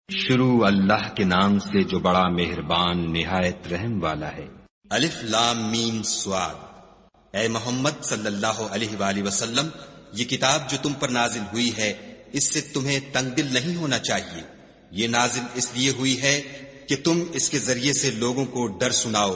شروع اللہ کے نام سے جو بڑا مہربان نہایت رحم والا ہے۔ الف لام میم صاد۔ اے محمد صلی اللہ علیہ وآلہ وسلم، یہ کتاب جو تم پر نازل ہوئی ہے اس سے تمہیں تنگ دل نہیں ہونا چاہیے۔ یہ نازل اس لیے ہوئی ہے کہ تم اس کے ذریعے سے لوگوں کو ڈر سناؤ،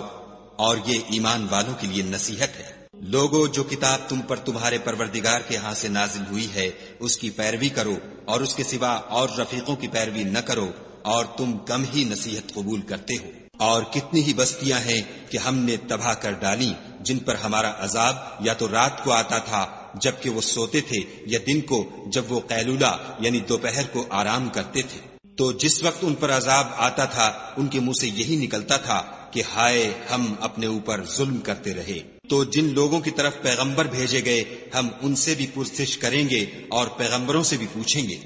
اور یہ ایمان والوں کے لیے نصیحت ہے۔ لوگو، جو کتاب تم پر تمہارے پروردگار کے ہاں سے نازل ہوئی ہے اس کی پیروی کرو، اور اس کے سوا اور رفیقوں کی پیروی نہ کرو، اور تم کم ہی نصیحت قبول کرتے ہو۔ اور کتنی ہی بستیاں ہیں کہ ہم نے تباہ کر ڈالی، جن پر ہمارا عذاب یا تو رات کو آتا تھا جبکہ وہ سوتے تھے، یا دن کو جب وہ قیلولہ یعنی دوپہر کو آرام کرتے تھے۔ تو جس وقت ان پر عذاب آتا تھا ان کے منہ سے یہی نکلتا تھا کہ ہائے، ہم اپنے اوپر ظلم کرتے رہے۔ تو جن لوگوں کی طرف پیغمبر بھیجے گئے ہم ان سے بھی پرسش کریں گے اور پیغمبروں سے بھی پوچھیں گے،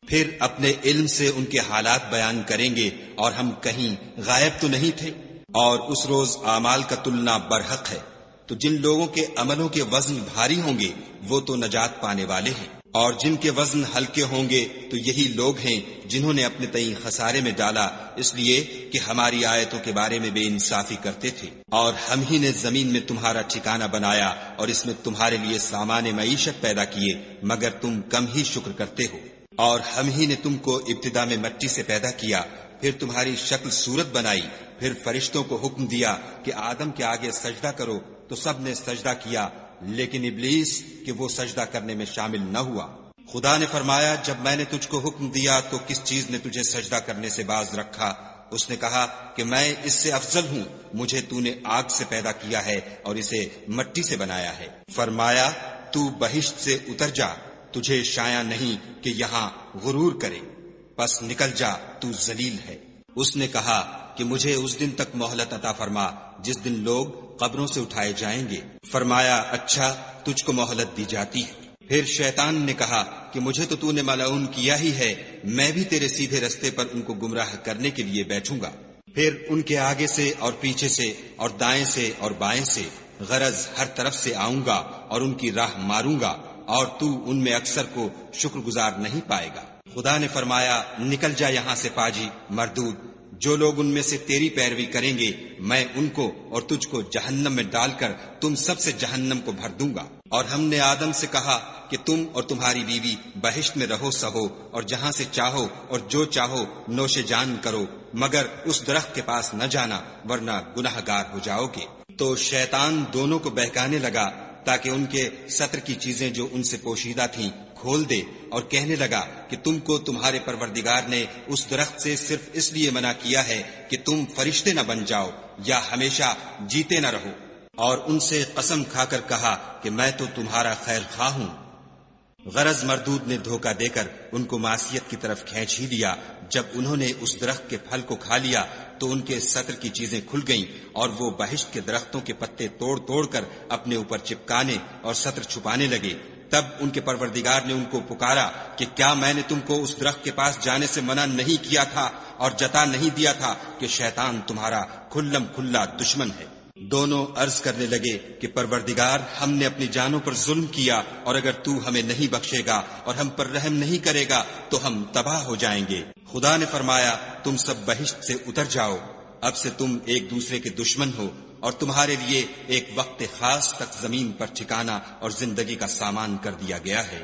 پھر اپنے علم سے ان کے حالات بیان کریں گے، اور ہم کہیں غائب تو نہیں تھے۔ اور اس روز اعمال کا تلنا برحق ہے، تو جن لوگوں کے عملوں کے وزن بھاری ہوں گے وہ تو نجات پانے والے ہیں، اور جن کے وزن ہلکے ہوں گے تو یہی لوگ ہیں جنہوں نے اپنے تئیں خسارے میں ڈالا، اس لیے کہ ہماری آیتوں کے بارے میں بے انصافی کرتے تھے۔ اور ہم ہی نے زمین میں تمہارا ٹھکانہ بنایا اور اس میں تمہارے لیے سامان معیشت پیدا کیے، مگر تم کم ہی شکر کرتے ہو۔ اور ہم ہی نے تم کو ابتدا میں مٹی سے پیدا کیا، پھر تمہاری شکل صورت بنائی، پھر فرشتوں کو حکم دیا کہ آدم کے آگے سجدہ کرو، تو سب نے سجدہ کیا، لیکن ابلیس کہ وہ سجدہ کرنے میں شامل نہ ہوا۔ خدا نے فرمایا، جب میں نے تجھ کو حکم دیا تو کس چیز نے تجھے سجدہ کرنے سے باز رکھا؟ اس نے کہا کہ میں اس سے افضل ہوں، مجھے تو نے آگ سے پیدا کیا ہے اور اسے مٹی سے بنایا ہے۔ فرمایا، تو بہشت سے اتر جا، تجھے شایع نہیں کہ یہاں غرور کرے، پس نکل جا، تو ذلیل ہے۔ اس نے کہا کہ مجھے اس دن تک مہلت عطا فرما جس دن لوگ قبروں سے اٹھائے جائیں گے۔ فرمایا، اچھا، تجھ کو مہلت دی جاتی ہے۔ پھر شیطان نے کہا کہ مجھے تو نے ملعون کیا ہی ہے، میں بھی تیرے سیدھے رستے پر ان کو گمراہ کرنے کے لیے بیٹھوں گا۔ پھر ان کے آگے سے اور پیچھے سے اور دائیں سے اور بائیں سے، غرض ہر طرف سے آؤں گا اور ان کی راہ ماروں گا، اور تو ان میں اکثر کو شکر گزار نہیں پائے گا۔ خدا نے فرمایا، نکل جا یہاں سے پاجی مردود، جو لوگ ان میں سے تیری پیروی کریں گے میں ان کو اور تجھ کو جہنم میں ڈال کر تم سب سے جہنم کو بھر دوں گا۔ اور ہم نے آدم سے کہا کہ تم اور تمہاری بیوی بہشت میں رہو سہو، اور جہاں سے چاہو اور جو چاہو نوش جان کرو، مگر اس درخت کے پاس نہ جانا ورنہ گناہ گار ہو جاؤ گے۔ تو شیطان دونوں کو بہکانے لگا تاکہ ان کے ستر کی چیزیں جو ان سے پوشیدہ تھیں کھول دے، اور کہنے لگا کہ تم کو تمہارے پروردگار نے اس درخت سے صرف اس لیے منع کیا ہے کہ تم فرشتے نہ بن جاؤ یا ہمیشہ جیتے نہ رہو۔ اور ان سے قسم کھا کر کہا کہ میں تو تمہارا خیر خواہ ہوں۔ غرض مردود نے دھوکہ دے کر ان کو معصیت کی طرف کھینچ ہی لیا۔ جب انہوں نے اس درخت کے پھل کو کھا لیا تو ان کے ستر کی چیزیں کھل گئیں، اور وہ بہشت کے درختوں کے پتے توڑ توڑ کر اپنے اوپر چپکانے اور ستر چھپانے لگے۔ تب ان کے پروردگار نے ان کو پکارا کہ کیا میں نے تم کو اس درخت کے پاس جانے سے منع نہیں کیا تھا اور جتا نہیں دیا تھا کہ شیطان تمہارا کھلم کھلا دشمن ہے؟ دونوں عرض کرنے لگے کہ پروردگار، ہم نے اپنی جانوں پر ظلم کیا، اور اگر تو ہمیں نہیں بخشے گا اور ہم پر رحم نہیں کرے گا تو ہم تباہ ہو جائیں گے۔ خدا نے فرمایا، تم سب بہشت سے اتر جاؤ، اب سے تم ایک دوسرے کے دشمن ہو، اور تمہارے لیے ایک وقت خاص تک زمین پر ٹھکانہ اور زندگی کا سامان کر دیا گیا ہے۔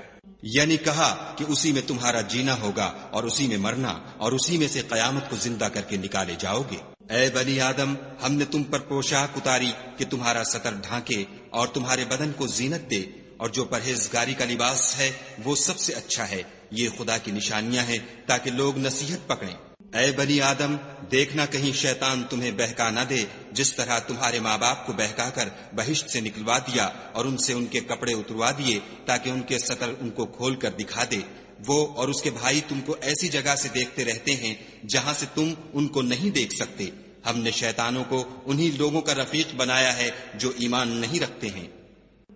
یعنی کہا کہ اسی میں تمہارا جینا ہوگا اور اسی میں مرنا، اور اسی میں سے قیامت کو زندہ کر کے نکالے جاؤ گے۔ اے بنی آدم، ہم نے تم پر پوشاک اتاری کہ تمہارا ستر ڈھانکے اور تمہارے بدن کو زینت دے، اور جو پرہیزگاری کا لباس ہے وہ سب سے اچھا ہے۔ یہ خدا کی نشانیاں ہیں تاکہ لوگ نصیحت پکڑیں۔ اے بنی آدم، دیکھنا کہیں شیطان تمہیں بہکا نہ دے، جس طرح تمہارے ماں باپ کو بہکا کر بہشت سے نکلوا دیا اور ان سے ان کے کپڑے اتروا دیے تاکہ ان کے ستر ان کو کھول کر دکھا دے۔ وہ اور اس کے بھائی تم کو ایسی جگہ سے دیکھتے رہتے ہیں جہاں سے تم ان کو نہیں دیکھ سکتے۔ ہم نے شیطانوں کو انہی لوگوں کا رفیق بنایا ہے جو ایمان نہیں رکھتے ہیں،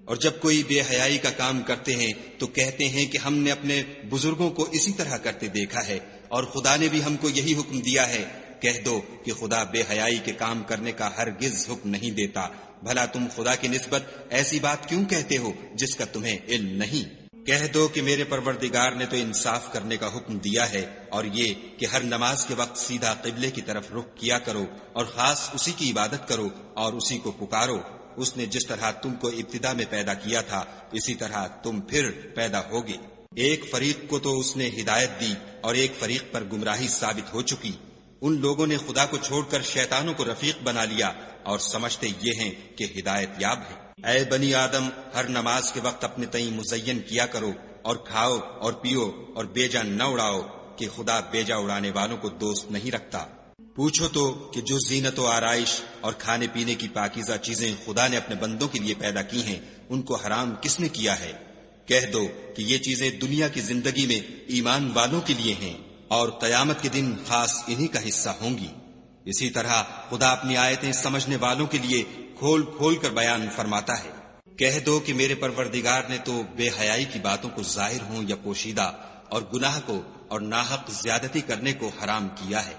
اور جب کوئی بے حیائی کا کام کرتے ہیں تو کہتے ہیں کہ ہم نے اپنے بزرگوں کو اسی طرح کرتے دیکھا ہے، اور خدا نے بھی ہم کو یہی حکم دیا ہے۔ کہہ دو کہ خدا بے حیائی کے کام کرنے کا ہرگز حکم نہیں دیتا، بھلا تم خدا کی نسبت ایسی بات کیوں کہتے ہو جس کا تمہیں علم نہیں؟ کہہ دو کہ میرے پروردگار نے تو انصاف کرنے کا حکم دیا ہے، اور یہ کہ ہر نماز کے وقت سیدھا قبلے کی طرف رخ کیا کرو اور خاص اسی کی عبادت کرو اور اسی کو پکارو۔ اس نے جس طرح تم کو ابتدا میں پیدا کیا تھا اسی طرح تم پھر پیدا ہوگے۔ ایک فریق کو تو اس نے ہدایت دی اور ایک فریق پر گمراہی ثابت ہو چکی۔ ان لوگوں نے خدا کو چھوڑ کر شیطانوں کو رفیق بنا لیا اور سمجھتے یہ ہیں کہ ہدایت یاب ہے۔ اے بنی آدم، ہر نماز کے وقت اپنے تئیں مزین کیا کرو اور کھاؤ اور پیو اور بیجا نہ اڑاؤ، کہ خدا بیجا اڑانے والوں کو دوست نہیں رکھتا۔ پوچھو تو کہ جو زینت و آرائش اور کھانے پینے کی پاکیزہ چیزیں خدا نے اپنے بندوں کے لیے پیدا کی ہیں ان کو حرام کس نے کیا ہے؟ کہہ دو کہ یہ چیزیں دنیا کی زندگی میں ایمان والوں کے لیے ہیں اور قیامت کے دن خاص انہی کا حصہ ہوں گی۔ اسی طرح خدا اپنی آیتیں سمجھنے والوں کے لیے کھول کھول کر بیان فرماتا ہے۔ کہہ دو کہ میرے پروردگار نے تو بے حیائی کی باتوں کو ظاہر ہوں یا پوشیدہ اور گناہ کو اور ناحق زیادتی کرنے کو حرام کیا ہے،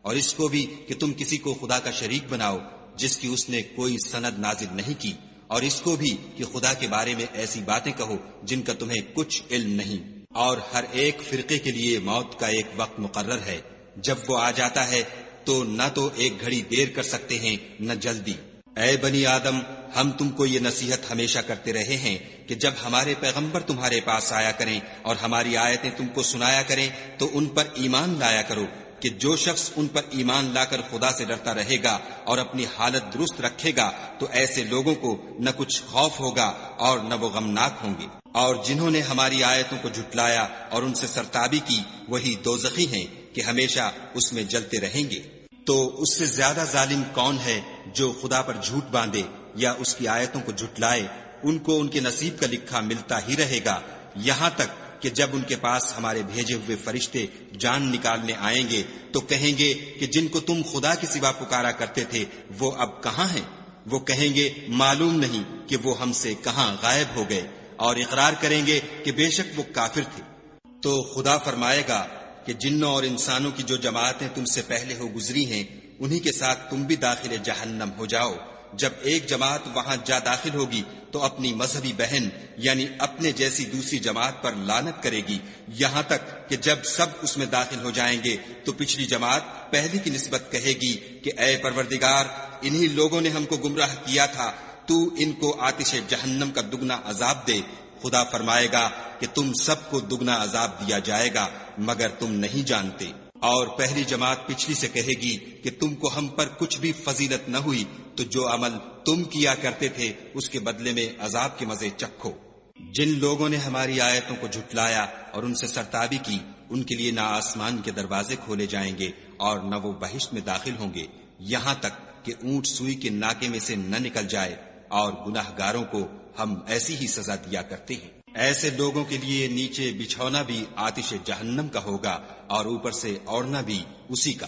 اور اس کو بھی کہ تم کسی کو خدا کا شریک بناؤ جس کی اس نے کوئی سند نازل نہیں کی، اور اس کو بھی کہ خدا کے بارے میں ایسی باتیں کہو جن کا تمہیں کچھ علم نہیں۔ اور ہر ایک فرقے کے لیے موت کا ایک وقت مقرر ہے، جب وہ آ جاتا ہے تو نہ تو ایک گھڑی دیر کر سکتے ہیں نہ جلدی۔ اے بنی آدم، ہم تم کو یہ نصیحت ہمیشہ کرتے رہے ہیں کہ جب ہمارے پیغمبر تمہارے پاس آیا کریں اور ہماری آیتیں تم کو سنایا کریں تو ان پر ایمان لایا کرو، کہ جو شخص ان پر ایمان لا کر خدا سے ڈرتا رہے گا اور اپنی حالت درست رکھے گا تو ایسے لوگوں کو نہ کچھ خوف ہوگا اور نہ وہ غمناک ہوں گے۔ اور جنہوں نے ہماری آیتوں کو جھٹلایا اور ان سے سرتابی کی وہی دوزخی ہیں کہ ہمیشہ اس میں جلتے رہیں گے۔ تو اس سے زیادہ ظالم کون ہے جو خدا پر جھوٹ باندھے یا اس کی آیتوں کو جھٹلائے؟ ان کو ان کے نصیب کا لکھا ملتا ہی رہے گا، یہاں تک کہ جب ان کے پاس ہمارے بھیجے ہوئے فرشتے جان نکالنے آئیں گے تو کہیں گے کہ جن کو تم خدا کے سوا پکارا کرتے تھے وہ اب کہاں ہیں؟ وہ کہیں گے معلوم نہیں کہ وہ ہم سے کہاں غائب ہو گئے، اور اقرار کریں گے کہ بے شک وہ کافر تھے۔ تو خدا فرمائے گا کہ جنوں اور انسانوں کی جو جماعتیں تم سے پہلے ہو گزری ہیں انہی کے ساتھ تم بھی داخل جہنم ہو جاؤ۔ جب ایک جماعت وہاں جا داخل ہوگی تو اپنی مذہبی بہن یعنی اپنے جیسی دوسری جماعت پر لعنت کرے گی، یہاں تک کہ جب سب اس میں داخل ہو جائیں گے تو پچھلی جماعت پہلی کی نسبت کہے گی کہ اے پروردگار، انہی لوگوں نے ہم کو گمراہ کیا تھا، تو ان کو آتش جہنم کا دگنا عذاب دے۔ خدا فرمائے گا کہ تم سب کو دگنا عذاب دیا جائے گا مگر تم نہیں جانتے۔ اور پہلی جماعت پچھلی سے کہے گی کہ تم کو ہم پر کچھ بھی فضیلت نہ ہوئی، تو جو عمل تم کیا کرتے تھے اس کے بدلے میں عذاب کے مزے چکھو۔ جن لوگوں نے ہماری آیتوں کو جھٹلایا اور ان سے سرتابی کی ان کے لیے نہ آسمان کے دروازے کھولے جائیں گے اور نہ وہ بہشت میں داخل ہوں گے، یہاں تک کہ اونٹ سوئی کے ناکے میں سے نہ نکل جائے، اور گناہ گاروں کو ہم ایسی ہی سزا دیا کرتے ہیں۔ ایسے لوگوں کے لیے نیچے بچھونا بھی آتش جہنم کا ہوگا اور اوپر سے اوڑھنا بھی اسی کا،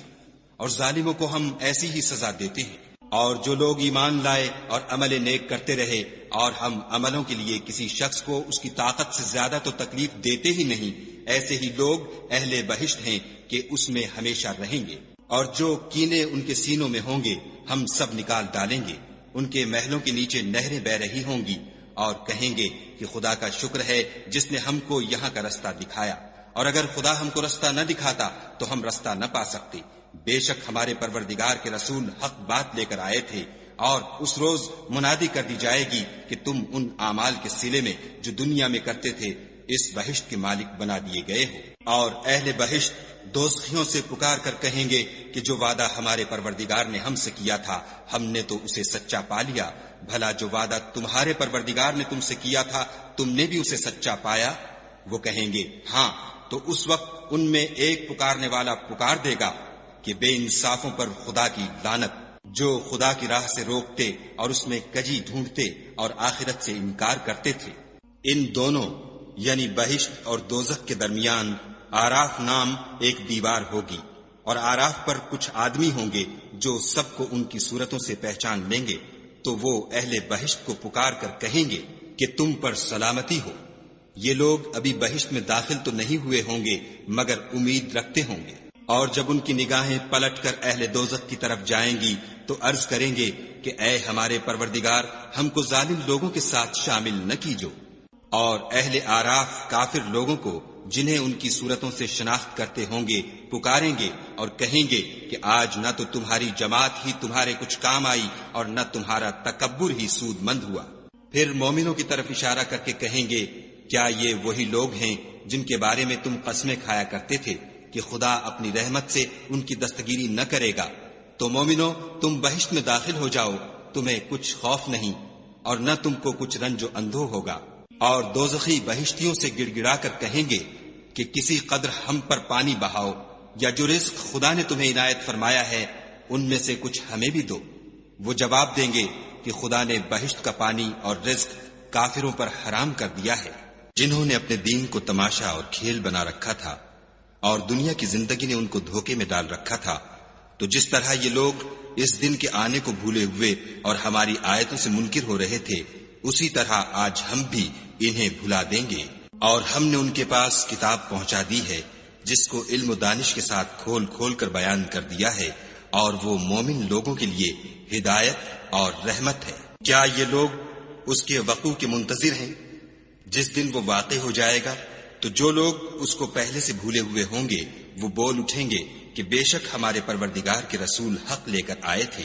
اور ظالموں کو ہم ایسی ہی سزا دیتے ہیں۔ اور جو لوگ ایمان لائے اور عمل نیک کرتے رہے اور ہم عملوں کے لیے کسی شخص کو اس کی طاقت سے زیادہ تو تکلیف دیتے ہی نہیں، ایسے ہی لوگ اہل بہشت ہیں کہ اس میں ہمیشہ رہیں گے۔ اور جو کینے ان کے سینوں میں ہوں گے ہم سب نکال ڈالیں گے، ان کے محلوں کے نیچے نہریں بہ رہی ہوں گی، اور کہیں گے کہ خدا کا شکر ہے جس نے ہم کو یہاں کا رستہ دکھایا، اور اگر خدا ہم کو رستہ نہ دکھاتا تو ہم رستہ نہ پا سکتے۔ بے شک ہمارے پروردگار کے رسول حق بات لے کر آئے تھے، اور اس روز منادی کر دی جائے گی کہ تم ان اعمال کے صلے میں جو دنیا میں کرتے تھے اس بہشت کے مالک بنا دیے گئے ہو۔ اور اہل بہشت دوزخیوں سے پکار کر کہیں گے کہ جو وعدہ ہمارے پروردگار نے ہم سے کیا تھا ہم نے تو اسے سچا پا لیا، بھلا جو وعدہ تمہارے پروردگار نے تم سے کیا تھا تم نے بھی اسے سچا پایا؟ وہ کہیں گے ہاں، تو اس وقت ان میں ایک پکارنے والا پکار دے گا کہ بے انصافوں پر خدا کی لعنت، جو خدا کی راہ سے روکتے اور اس میں کجی ڈھونڈتے اور آخرت سے انکار کرتے تھے۔ ان دونوں یعنی بہشت اور دوزخ کے درمیان آراف نام ایک دیوار ہوگی، اور آراف پر کچھ آدمی ہوں گے جو سب کو ان کی صورتوں سے پہچان لیں گے، تو وہ اہل بہشت کو پکار کر کہیں گے کہ تم پر سلامتی ہو۔ یہ لوگ ابھی بہشت میں داخل تو نہیں ہوئے ہوں گے مگر امید رکھتے ہوں گے، اور جب ان کی نگاہیں پلٹ کر اہل دوزخ کی طرف جائیں گی تو عرض کریں گے کہ اے ہمارے پروردگار، ہم کو ظالم لوگوں کے ساتھ شامل نہ کیجو۔ اور اہل آراف کافر لوگوں کو جنہیں ان کی صورتوں سے شناخت کرتے ہوں گے پکاریں گے اور کہیں گے کہ آج نہ تو تمہاری جماعت ہی تمہارے کچھ کام آئی اور نہ تمہارا تکبر ہی سود مند ہوا۔ پھر مومنوں کی طرف اشارہ کر کے کہیں گے کیا یہ وہی لوگ ہیں جن کے بارے میں تم قسمیں کھایا کرتے تھے کہ خدا اپنی رحمت سے ان کی دستگیری نہ کرے گا؟ تو مومنو تم بہشت میں داخل ہو جاؤ، تمہیں کچھ خوف نہیں اور نہ تم کو کچھ رنج و اندھو ہوگا۔ اور دوزخی بہشتیوں سے گڑ گڑا کر کہیں گے کہ کسی قدر ہم پر پانی بہاؤ، یا جو رزق خدا نے تمہیں عنایت فرمایا ہے ان میں سے کچھ ہمیں بھی دو۔ وہ جواب دیں گے کہ خدا نے بہشت کا پانی اور رزق کافروں پر حرام کر دیا ہے، جنہوں نے اپنے دین کو تماشا اور کھیل بنا رکھا تھا اور دنیا کی زندگی نے ان کو دھوکے میں ڈال رکھا تھا۔ تو جس طرح یہ لوگ اس دن کے آنے کو بھولے ہوئے اور ہماری آیتوں سے منکر ہو رہے تھے، اسی طرح آج ہم بھی انہیں بھلا دیں گے۔ اور ہم نے ان کے پاس کتاب پہنچا دی ہے جس کو علم و دانش کے ساتھ کھول کھول کر بیان کر دیا ہے، اور وہ مومن لوگوں کے لیے ہدایت اور رحمت ہے۔ کیا یہ لوگ اس کے وقوع کے منتظر ہیں؟ جس دن وہ واقع ہو جائے گا تو جو لوگ اس کو پہلے سے بھولے ہوئے ہوں گے وہ بول اٹھیں گے کہ بے شک ہمارے پروردگار کے رسول حق لے کر آئے تھے۔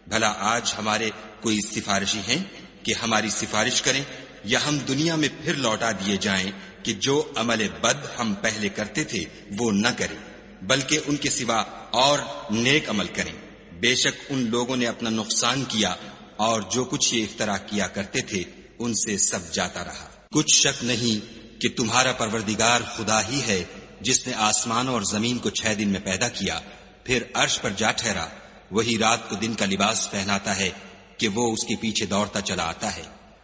بھلا آج ہمارے کوئی سفارشی ہیں کہ ہماری سفارش کریں، یا ہم دنیا میں پھر لوٹا دیے جائیں کہ جو عمل بد ہم پہلے کرتے تھے وہ نہ کریں، بلکہ ان کے سوا اور نیک عمل کریں۔ بے شک ان لوگوں نے اپنا نقصان کیا اور جو کچھ یہ افترا کیا کرتے تھے ان سے سب جاتا رہا۔ کچھ شک نہیں کہ تمہارا پروردگار خدا ہی ہے جس نے آسمان اور زمین کو 6 دن میں پیدا کیا، پھر عرش پر جا ٹھہرا۔ وہی رات کو دن کا لباس پہناتا ہے کہ وہ اس کے پیچھے دوڑتا چلا آتا ہے،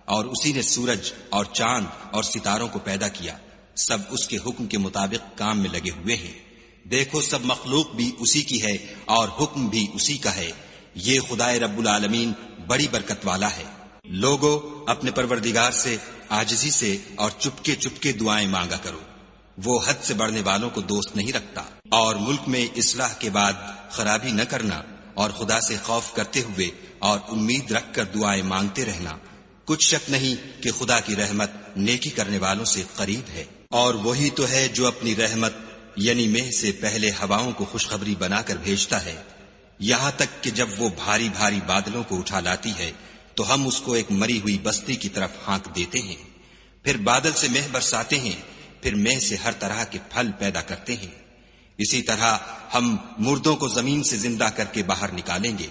اور اسی نے سورج اور چاند اور ستاروں کو پیدا کیا، سب اس کے حکم کے مطابق کام میں لگے ہوئے ہیں۔ دیکھو سب مخلوق بھی اسی کی ہے اور حکم بھی اسی کا ہے۔ یہ خدائے رب العالمین بڑی برکت والا ہے۔ لوگو اپنے پروردگار سے عاجزی سے اور چپکے چپکے دعائیں مانگا کرو، وہ حد سے بڑھنے والوں کو دوست نہیں رکھتا۔ اور ملک میں اصلاح کے بعد خرابی نہ کرنا، اور خدا سے خوف کرتے ہوئے اور امید رکھ کر دعائیں مانگتے رہنا۔ کچھ شک نہیں کہ خدا کی رحمت نیکی کرنے والوں سے قریب ہے۔ اور وہی تو ہے جو اپنی رحمت یعنی مہ سے پہلے ہواؤں کو خوشخبری بنا کر بھیجتا ہے، یہاں تک کہ جب وہ بھاری بھاری بادلوں کو اٹھا لاتی ہے تو ہم اس کو ایک مری ہوئی بستی کی طرف ہانک دیتے ہیں، پھر بادل سے مہ برساتے ہیں، پھر مہ سے ہر طرح کے پھل پیدا کرتے ہیں۔ اسی طرح ہم مردوں کو زمین سے زندہ کر کے باہر نکالیں گے۔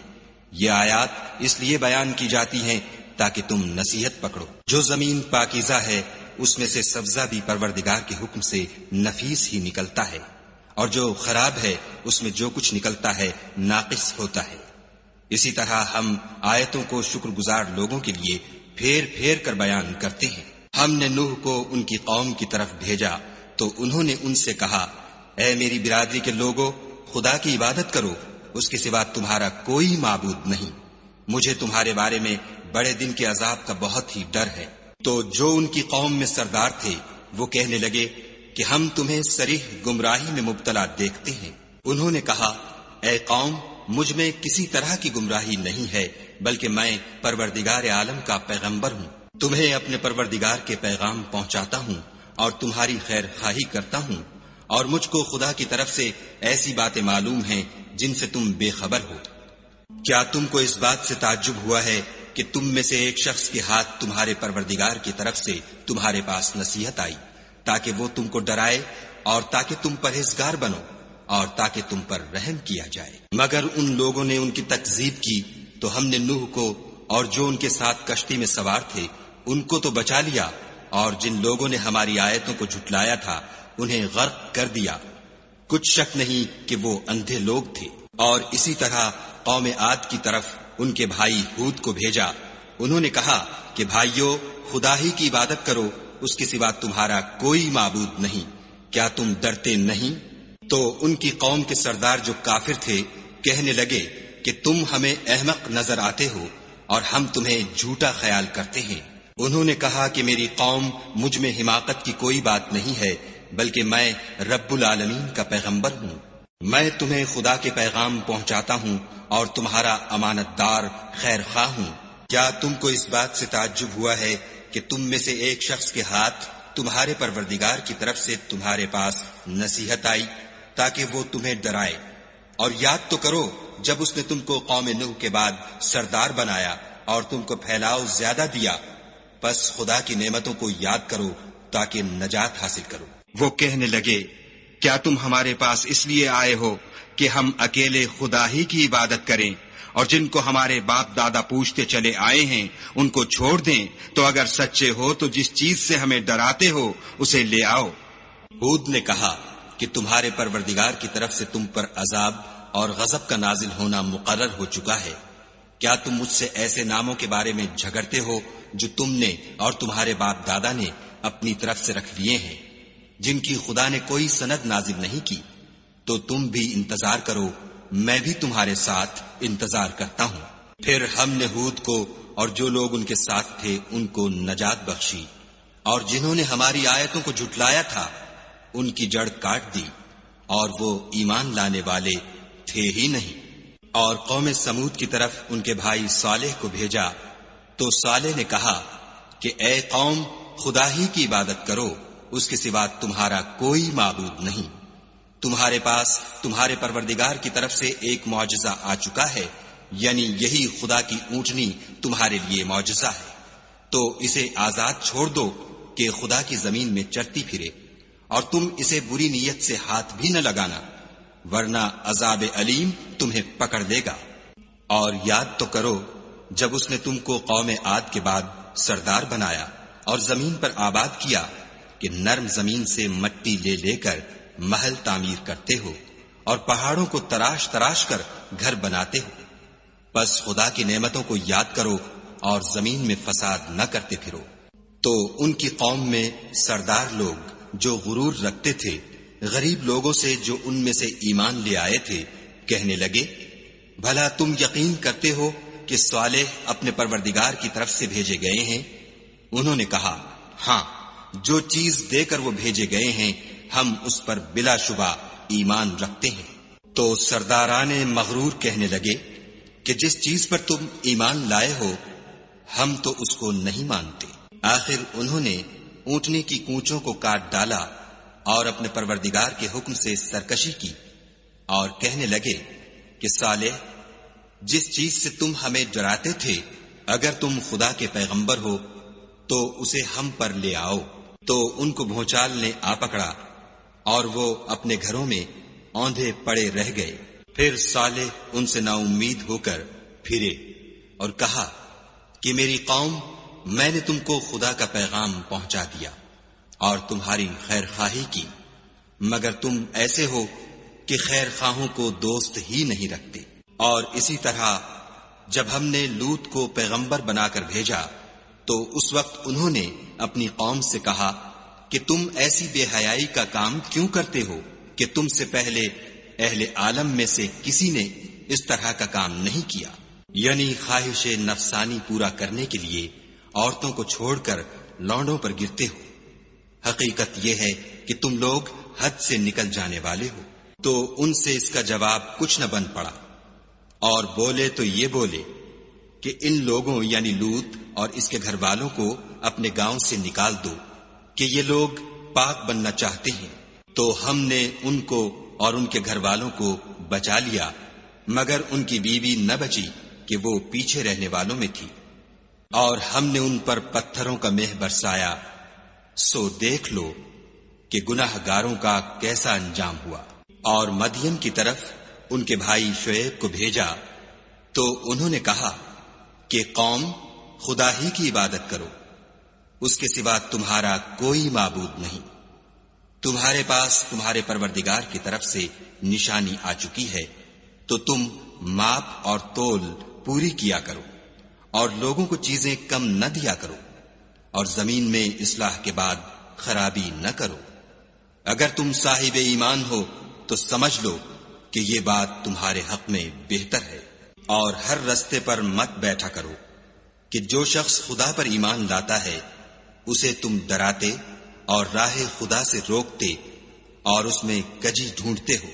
یہ آیات اس لیے بیان کی جاتی ہیں تاکہ تم نصیحت پکڑو۔ جو زمین پاکیزہ ہے اس میں سے سبزہ بھی پروردگار کے حکم سے نفیس ہی نکلتا ہے، اور جو خراب ہے اس میں جو کچھ نکلتا ہے ناقص ہوتا ہے۔ اسی طرح ہم آیتوں کو شکر گزار لوگوں کے لیے پھیر پھیر کر بیان کرتے ہیں۔ ہم نے نوح کو ان کی قوم کی طرف بھیجا تو انہوں نے ان سے کہا، اے میری برادری کے لوگوں، خدا کی عبادت کرو، اس کے سوا تمہارا کوئی معبود نہیں۔ مجھے تمہارے بارے میں بڑے دن کے عذاب کا بہت ہی ڈر ہے۔ تو جو ان کی قوم میں سردار تھے وہ کہنے لگے کہ ہم تمہیں صریح گمراہی میں مبتلا دیکھتے ہیں۔ انہوں نے کہا، اے قوم، مجھ میں کسی طرح کی گمراہی نہیں ہے، بلکہ میں پروردگار عالم کا پیغمبر ہوں۔ تمہیں اپنے پروردگار کے پیغام پہنچاتا ہوں اور تمہاری خیر خواہی کرتا ہوں، اور مجھ کو خدا کی طرف سے ایسی باتیں معلوم ہیں جن سے تم بے خبر ہو۔ کیا تم کو اس بات سے تعجب ہوا ہے کہ تم میں سے ایک شخص کے ہاتھ تمہارے پروردگار کی طرف سے تمہارے پاس نصیحت آئی تاکہ وہ تم کو ڈرائے اور تاکہ تم پرہیزگار بنو اور تاکہ تم پر رحم کیا جائے؟ مگر ان لوگوں نے ان کی تکذیب کی تو ہم نے نوح کو اور جو ان کے ساتھ کشتی میں سوار تھے ان کو تو بچا لیا، اور جن لوگوں نے ہماری آیتوں کو جھٹلایا تھا انہیں غرق کر دیا۔ کچھ شک نہیں کہ وہ اندھے لوگ تھے۔ اور اسی طرح قوم عاد کی طرف ان کے بھائی ہود کو بھیجا۔ انہوں نے کہا کہ بھائیو، خدا ہی کی عبادت کرو، اس کے سوا تمہارا کوئی معبود نہیں، کیا تم ڈرتے نہیں؟ تو ان کی قوم کے سردار جو کافر تھے کہنے لگے کہ تم ہمیں احمق نظر آتے ہو اور ہم تمہیں جھوٹا خیال کرتے ہیں۔ انہوں نے کہا کہ میری قوم مجھ میں حماقت کی کوئی بات نہیں ہے، بلکہ میں رب العالمین کا پیغمبر ہوں۔ میں تمہیں خدا کے پیغام پہنچاتا ہوں اور تمہارا امانت دار خیر خواہ ہوں۔ کیا تم کو اس بات سے تعجب ہوا ہے کہ تم میں سے ایک شخص کے ہاتھ تمہارے پروردگار کی طرف سے تمہارے پاس نصیحت آئی تاکہ وہ تمہیں ڈرائے، اور یاد تو کرو جب اس نے تم کو قوم نوح کے بعد سردار بنایا اور تم کو پھیلاؤ زیادہ دیا، پس خدا کی نعمتوں کو یاد کرو تاکہ نجات حاصل کرو۔ وہ کہنے لگے، کیا تم ہمارے پاس اس لیے آئے ہو کہ ہم اکیلے خدا ہی کی عبادت کریں، اور جن کو ہمارے باپ دادا پوچھتے چلے آئے ہیں ان کو چھوڑ دیں؟ تو اگر سچے ہو تو جس چیز سے ہمیں ڈراتے ہو اسے لے آؤ۔ ہود نے کہا کہ تمہارے پروردگار کی طرف سے تم پر عذاب اور غضب کا نازل ہونا مقرر ہو چکا ہے۔ کیا تم مجھ سے ایسے ناموں کے بارے میں جھگڑتے ہو جو تم نے اور تمہارے باپ دادا نے اپنی طرف سے رکھ لیے ہیں، جن کی خدا نے کوئی سند نازل نہیں کی؟ تو تم بھی انتظار کرو، میں بھی تمہارے ساتھ انتظار کرتا ہوں۔ پھر ہم نے ہود کو اور جو لوگ ان کے ساتھ تھے ان کو نجات بخشی، اور جنہوں نے ہماری آیتوں کو جھٹلایا تھا ان کی جڑ کاٹ دی، اور وہ ایمان لانے والے تھے ہی نہیں۔ اور قوم سمود کی طرف ان کے بھائی صالح کو بھیجا تو صالح نے کہا کہ اے قوم، خدا ہی کی عبادت کرو، اس کے سوا تمہارا کوئی معبود نہیں۔ تمہارے پاس تمہارے پروردگار کی طرف سے ایک معجزہ آ چکا ہے، یعنی یہی خدا کی اونٹنی تمہارے لیے معجزہ ہے، تو اسے آزاد چھوڑ دو کہ خدا کی زمین میں چرتی پھرے، اور تم اسے بری نیت سے ہاتھ بھی نہ لگانا، ورنہ عذاب علیم تمہیں پکڑ لے گا۔ اور یاد تو کرو جب اس نے تم کو قوم عاد کے بعد سردار بنایا اور زمین پر آباد کیا کہ نرم زمین سے مٹی لے لے کر محل تعمیر کرتے ہو اور پہاڑوں کو تراش تراش کر گھر بناتے ہو۔ بس خدا کی نعمتوں کو یاد کرو اور زمین میں فساد نہ کرتے پھرو۔ تو ان کی قوم میں سردار لوگ جو غرور رکھتے تھے غریب لوگوں سے جو ان میں سے ایمان لے آئے تھے کہنے لگے، بھلا تم یقین کرتے ہو کہ صالح اپنے پروردگار کی طرف سے بھیجے گئے ہیں؟ انہوں نے کہا، ہاں، جو چیز دے کر وہ بھیجے گئے ہیں ہم اس پر بلا شبہ ایمان رکھتے ہیں۔ تو سرداران مغرور کہنے لگے کہ جس چیز پر تم ایمان لائے ہو ہم تو اس کو نہیں مانتے۔ آخر انہوں نے اونٹنی کی کونچوں کو کاٹ ڈالا اور اپنے پروردگار کے حکم سے سرکشی کی، اور کہنے لگے کہ صالح، جس چیز سے تم ہمیں ڈراتے تھے اگر تم خدا کے پیغمبر ہو تو اسے ہم پر لے آؤ۔ تو ان کو بھونچال نے آ پکڑا اور وہ اپنے گھروں میں اوندھے پڑے رہ گئے۔ پھر صالح ان سے نا امید ہو کر پھرے اور کہا کہ میری قوم، میں نے تم کو خدا کا پیغام پہنچا دیا اور تمہاری خیر خواہی کی، مگر تم ایسے ہو کہ خیر خواہوں کو دوست ہی نہیں رکھتے۔ اور اسی طرح جب ہم نے لوط کو پیغمبر بنا کر بھیجا تو اس وقت انہوں نے اپنی قوم سے کہا کہ تم ایسی بے حیائی کا کام کیوں کرتے ہو کہ تم سے پہلے اہل عالم میں سے کسی نے اس طرح کا کام نہیں کیا، یعنی خواہش نفسانی پورا کرنے کے لیے عورتوں کو چھوڑ کر لونڈوں پر گرتے ہو۔ حقیقت یہ ہے کہ تم لوگ حد سے نکل جانے والے ہو۔ تو ان سے اس کا جواب کچھ نہ بن پڑا، اور بولے تو یہ بولے کہ ان لوگوں یعنی لوط اور اس کے گھر والوں کو اپنے گاؤں سے نکال دو کہ یہ لوگ پاک بننا چاہتے ہیں۔ تو ہم نے ان کو اور ان کے گھر والوں کو بچا لیا، مگر ان کی بیوی نہ بچی کہ وہ پیچھے رہنے والوں میں تھی، اور ہم نے ان پر پتھروں کا مہ برسایا۔ سو دیکھ لو کہ گناہ گاروں کا کیسا انجام ہوا۔ اور مدین کی طرف ان کے بھائی شعیب کو بھیجا تو انہوں نے کہا کہ قوم، خدا ہی کی عبادت کرو، اس کے سوا تمہارا کوئی معبود نہیں۔ تمہارے پاس تمہارے پروردگار کی طرف سے نشانی آ چکی ہے، تو تم ماپ اور تول پوری کیا کرو، اور لوگوں کو چیزیں کم نہ دیا کرو، اور زمین میں اصلاح کے بعد خرابی نہ کرو۔ اگر تم صاحب ایمان ہو تو سمجھ لو کہ یہ بات تمہارے حق میں بہتر ہے۔ اور ہر رستے پر مت بیٹھا کرو کہ جو شخص خدا پر ایمان لاتا ہے اسے تم ڈراتے اور راہ خدا سے روکتے اور اس میں کجی ڈھونڈتے ہو۔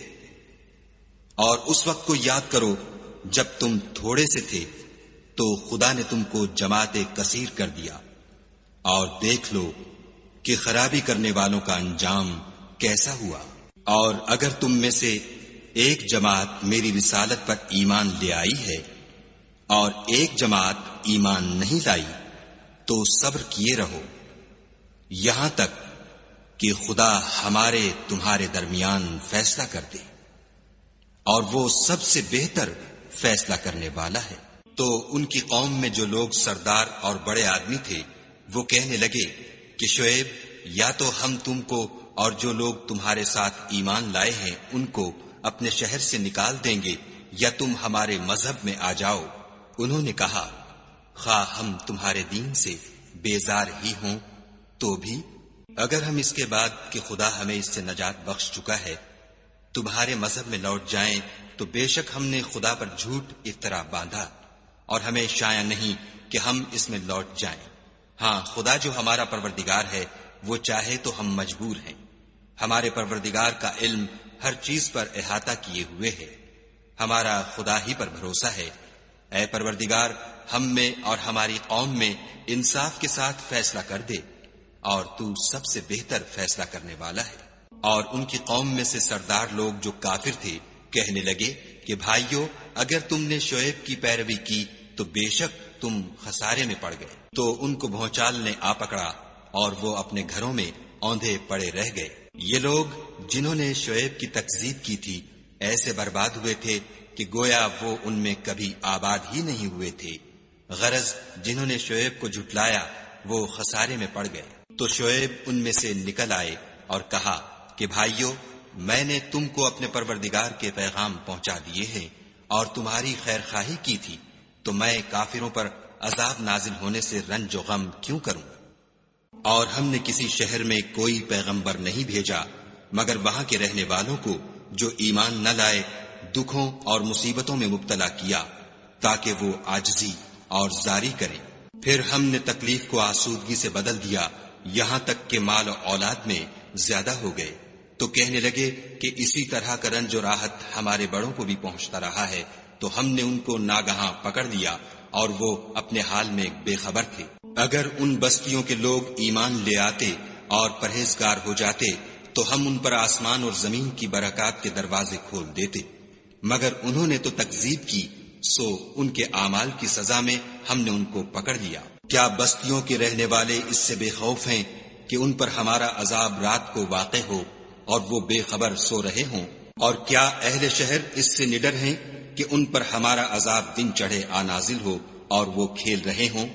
اور اس وقت کو یاد کرو جب تم تھوڑے سے تھے تو خدا نے تم کو جماعت کثیر کر دیا، اور دیکھ لو کہ خرابی کرنے والوں کا انجام کیسا ہوا۔ اور اگر تم میں سے ایک جماعت میری رسالت پر ایمان لے آئی ہے اور ایک جماعت ایمان نہیں لائی تو صبر کیے رہو یہاں تک کہ خدا ہمارے تمہارے درمیان فیصلہ کر دے، اور وہ سب سے بہتر فیصلہ کرنے والا ہے۔ تو ان کی قوم میں جو لوگ سردار اور بڑے آدمی تھے وہ کہنے لگے کہ شعیب، یا تو ہم تم کو اور جو لوگ تمہارے ساتھ ایمان لائے ہیں ان کو اپنے شہر سے نکال دیں گے، یا تم ہمارے مذہب میں آ جاؤ۔ انہوں نے کہا، خواہ ہم تمہارے دین سے بیزار ہی ہوں تو بھی اگر ہم اس کے بعد کہ خدا ہمیں اس سے نجات بخش چکا ہے تمہارے مذہب میں لوٹ جائیں تو بے شک ہم نے خدا پر جھوٹ افطرا باندھا، اور ہمیں شایع نہیں کہ ہم اس میں لوٹ جائیں۔ ہاں، خدا جو ہمارا پروردگار ہے وہ چاہے تو ہم مجبور ہیں۔ ہمارے پروردگار کا علم ہر چیز پر احاطہ کیے ہوئے ہے، ہمارا خدا ہی پر بھروسہ ہے۔ اے پروردگار، ہم میں اور ہماری قوم میں انصاف کے ساتھ فیصلہ کر دے، اور تو سب سے بہتر فیصلہ کرنے والا ہے۔ اور ان کی قوم میں سے سردار لوگ جو کافر تھے کہنے لگے کہ بھائیو، اگر تم نے شعیب کی پیروی کی تو بے شک تم خسارے میں پڑ گئے۔ تو ان کو بھونچال نے آ پکڑا اور وہ اپنے گھروں میں اوندھے پڑے رہ گئے۔ یہ لوگ جنہوں نے شعیب کی تکذیب کی تھی ایسے برباد ہوئے تھے کہ گویا وہ ان میں کبھی آباد ہی نہیں ہوئے تھے۔ غرض جنہوں نے شعیب کو جھٹلایا وہ خسارے میں پڑ گئے۔ تو شعیب ان میں سے نکل آئے اور کہا کہ بھائیو، میں نے تم کو اپنے پروردگار کے پیغام پہنچا دیے ہیں اور تمہاری خیر خواہی کی تھی، تو میں کافروں پر عذاب نازل ہونے سے رنج و غم کیوں کروں؟ اور ہم نے کسی شہر میں کوئی پیغمبر نہیں بھیجا مگر وہاں کے رہنے والوں کو جو ایمان نہ لائے دکھوں اور مصیبتوں میں مبتلا کیا تاکہ وہ عاجزی اور زاری کریں۔ پھر ہم نے تکلیف کو آسودگی سے بدل دیا یہاں تک کہ مال و اولاد میں زیادہ ہو گئے، تو کہنے لگے کہ اسی طرح کا رنج و راحت ہمارے بڑوں کو بھی پہنچتا رہا ہے، تو ہم نے ان کو ناگہاں پکڑ لیا اور وہ اپنے حال میں بے خبر تھے۔ اگر ان بستیوں کے لوگ ایمان لے آتے اور پرہیزگار ہو جاتے تو ہم ان پر آسمان اور زمین کی برکات کے دروازے کھول دیتے، مگر انہوں نے تو تکذیب کی، سو ان کے اعمال کی سزا میں ہم نے ان کو پکڑ لیا۔ کیا بستیوں کے رہنے والے اس سے بے خوف ہیں کہ ان پر ہمارا عذاب رات کو واقع ہو اور وہ بے خبر سو رہے ہوں؟ اور کیا اہل شہر اس سے نڈر ہیں کہ ان پر ہمارا عذاب دن چڑھے آ نازل ہو اور وہ کھیل رہے ہوں؟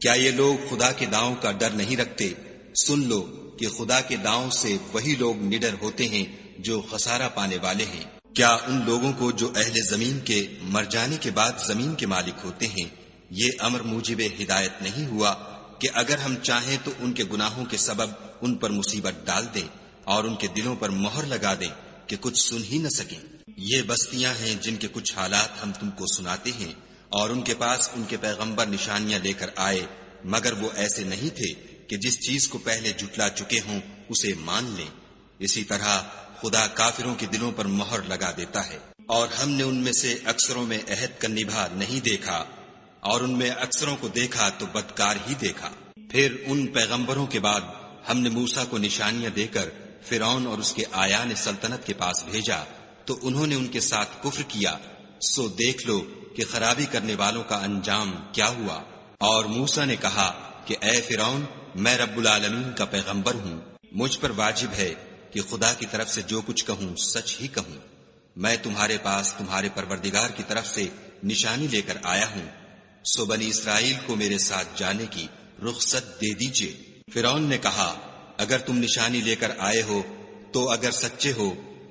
کیا یہ لوگ خدا کے داؤں کا ڈر نہیں رکھتے؟ سن لو کہ خدا کے داؤں سے وہی لوگ نڈر ہوتے ہیں جو خسارہ پانے والے ہیں۔ کیا ان لوگوں کو جو اہل زمین کے مر جانے کے بعد زمین کے مالک ہوتے ہیں یہ امر موجب ہدایت نہیں ہوا کہ اگر ہم چاہیں تو ان کے گناہوں کے سبب ان پر مصیبت ڈال دیں اور ان کے دلوں پر مہر لگا دیں کہ کچھ سن ہی نہ سکیں؟ یہ بستیاں ہیں جن کے کچھ حالات ہم تم کو سناتے ہیں، اور ان کے پاس ان کے پیغمبر نشانیاں لے کر آئے، مگر وہ ایسے نہیں تھے کہ جس چیز کو پہلے جھٹلا چکے ہوں اسے مان لیں۔ اسی طرح خدا کافروں کے دلوں پر مہر لگا دیتا ہے۔ اور ہم نے ان میں سے اکثروں میں عہد کا نبھا نہیں دیکھا، اور ان میں اکثروں کو دیکھا تو بدکار ہی دیکھا۔ پھر ان پیغمبروں کے بعد ہم نے موسیٰ کو نشانیاں دے کر فرعون اور اس کے آیان سلطنت کے پاس بھیجا، تو انہوں نے ان کے ساتھ کفر کیا، سو دیکھ لو کہ خرابی کرنے والوں کا انجام کیا ہوا۔ اور موسیٰ نے کہا کہ اے فرعون، میں رب العالمین کا پیغمبر ہوں، مجھ پر واجب ہے کہ خدا کی طرف سے جو کچھ کہوں سچ ہی کہوں۔ میں تمہارے پاس تمہارے پروردگار کی طرف سے نشانی لے کر آیا ہوں، سو بنی اسرائیل کو میرے ساتھ جانے کی رخصت دے دیجیے۔ فرعون نے کہا اگر تم نشانی لے کر آئے ہو تو اگر سچے ہو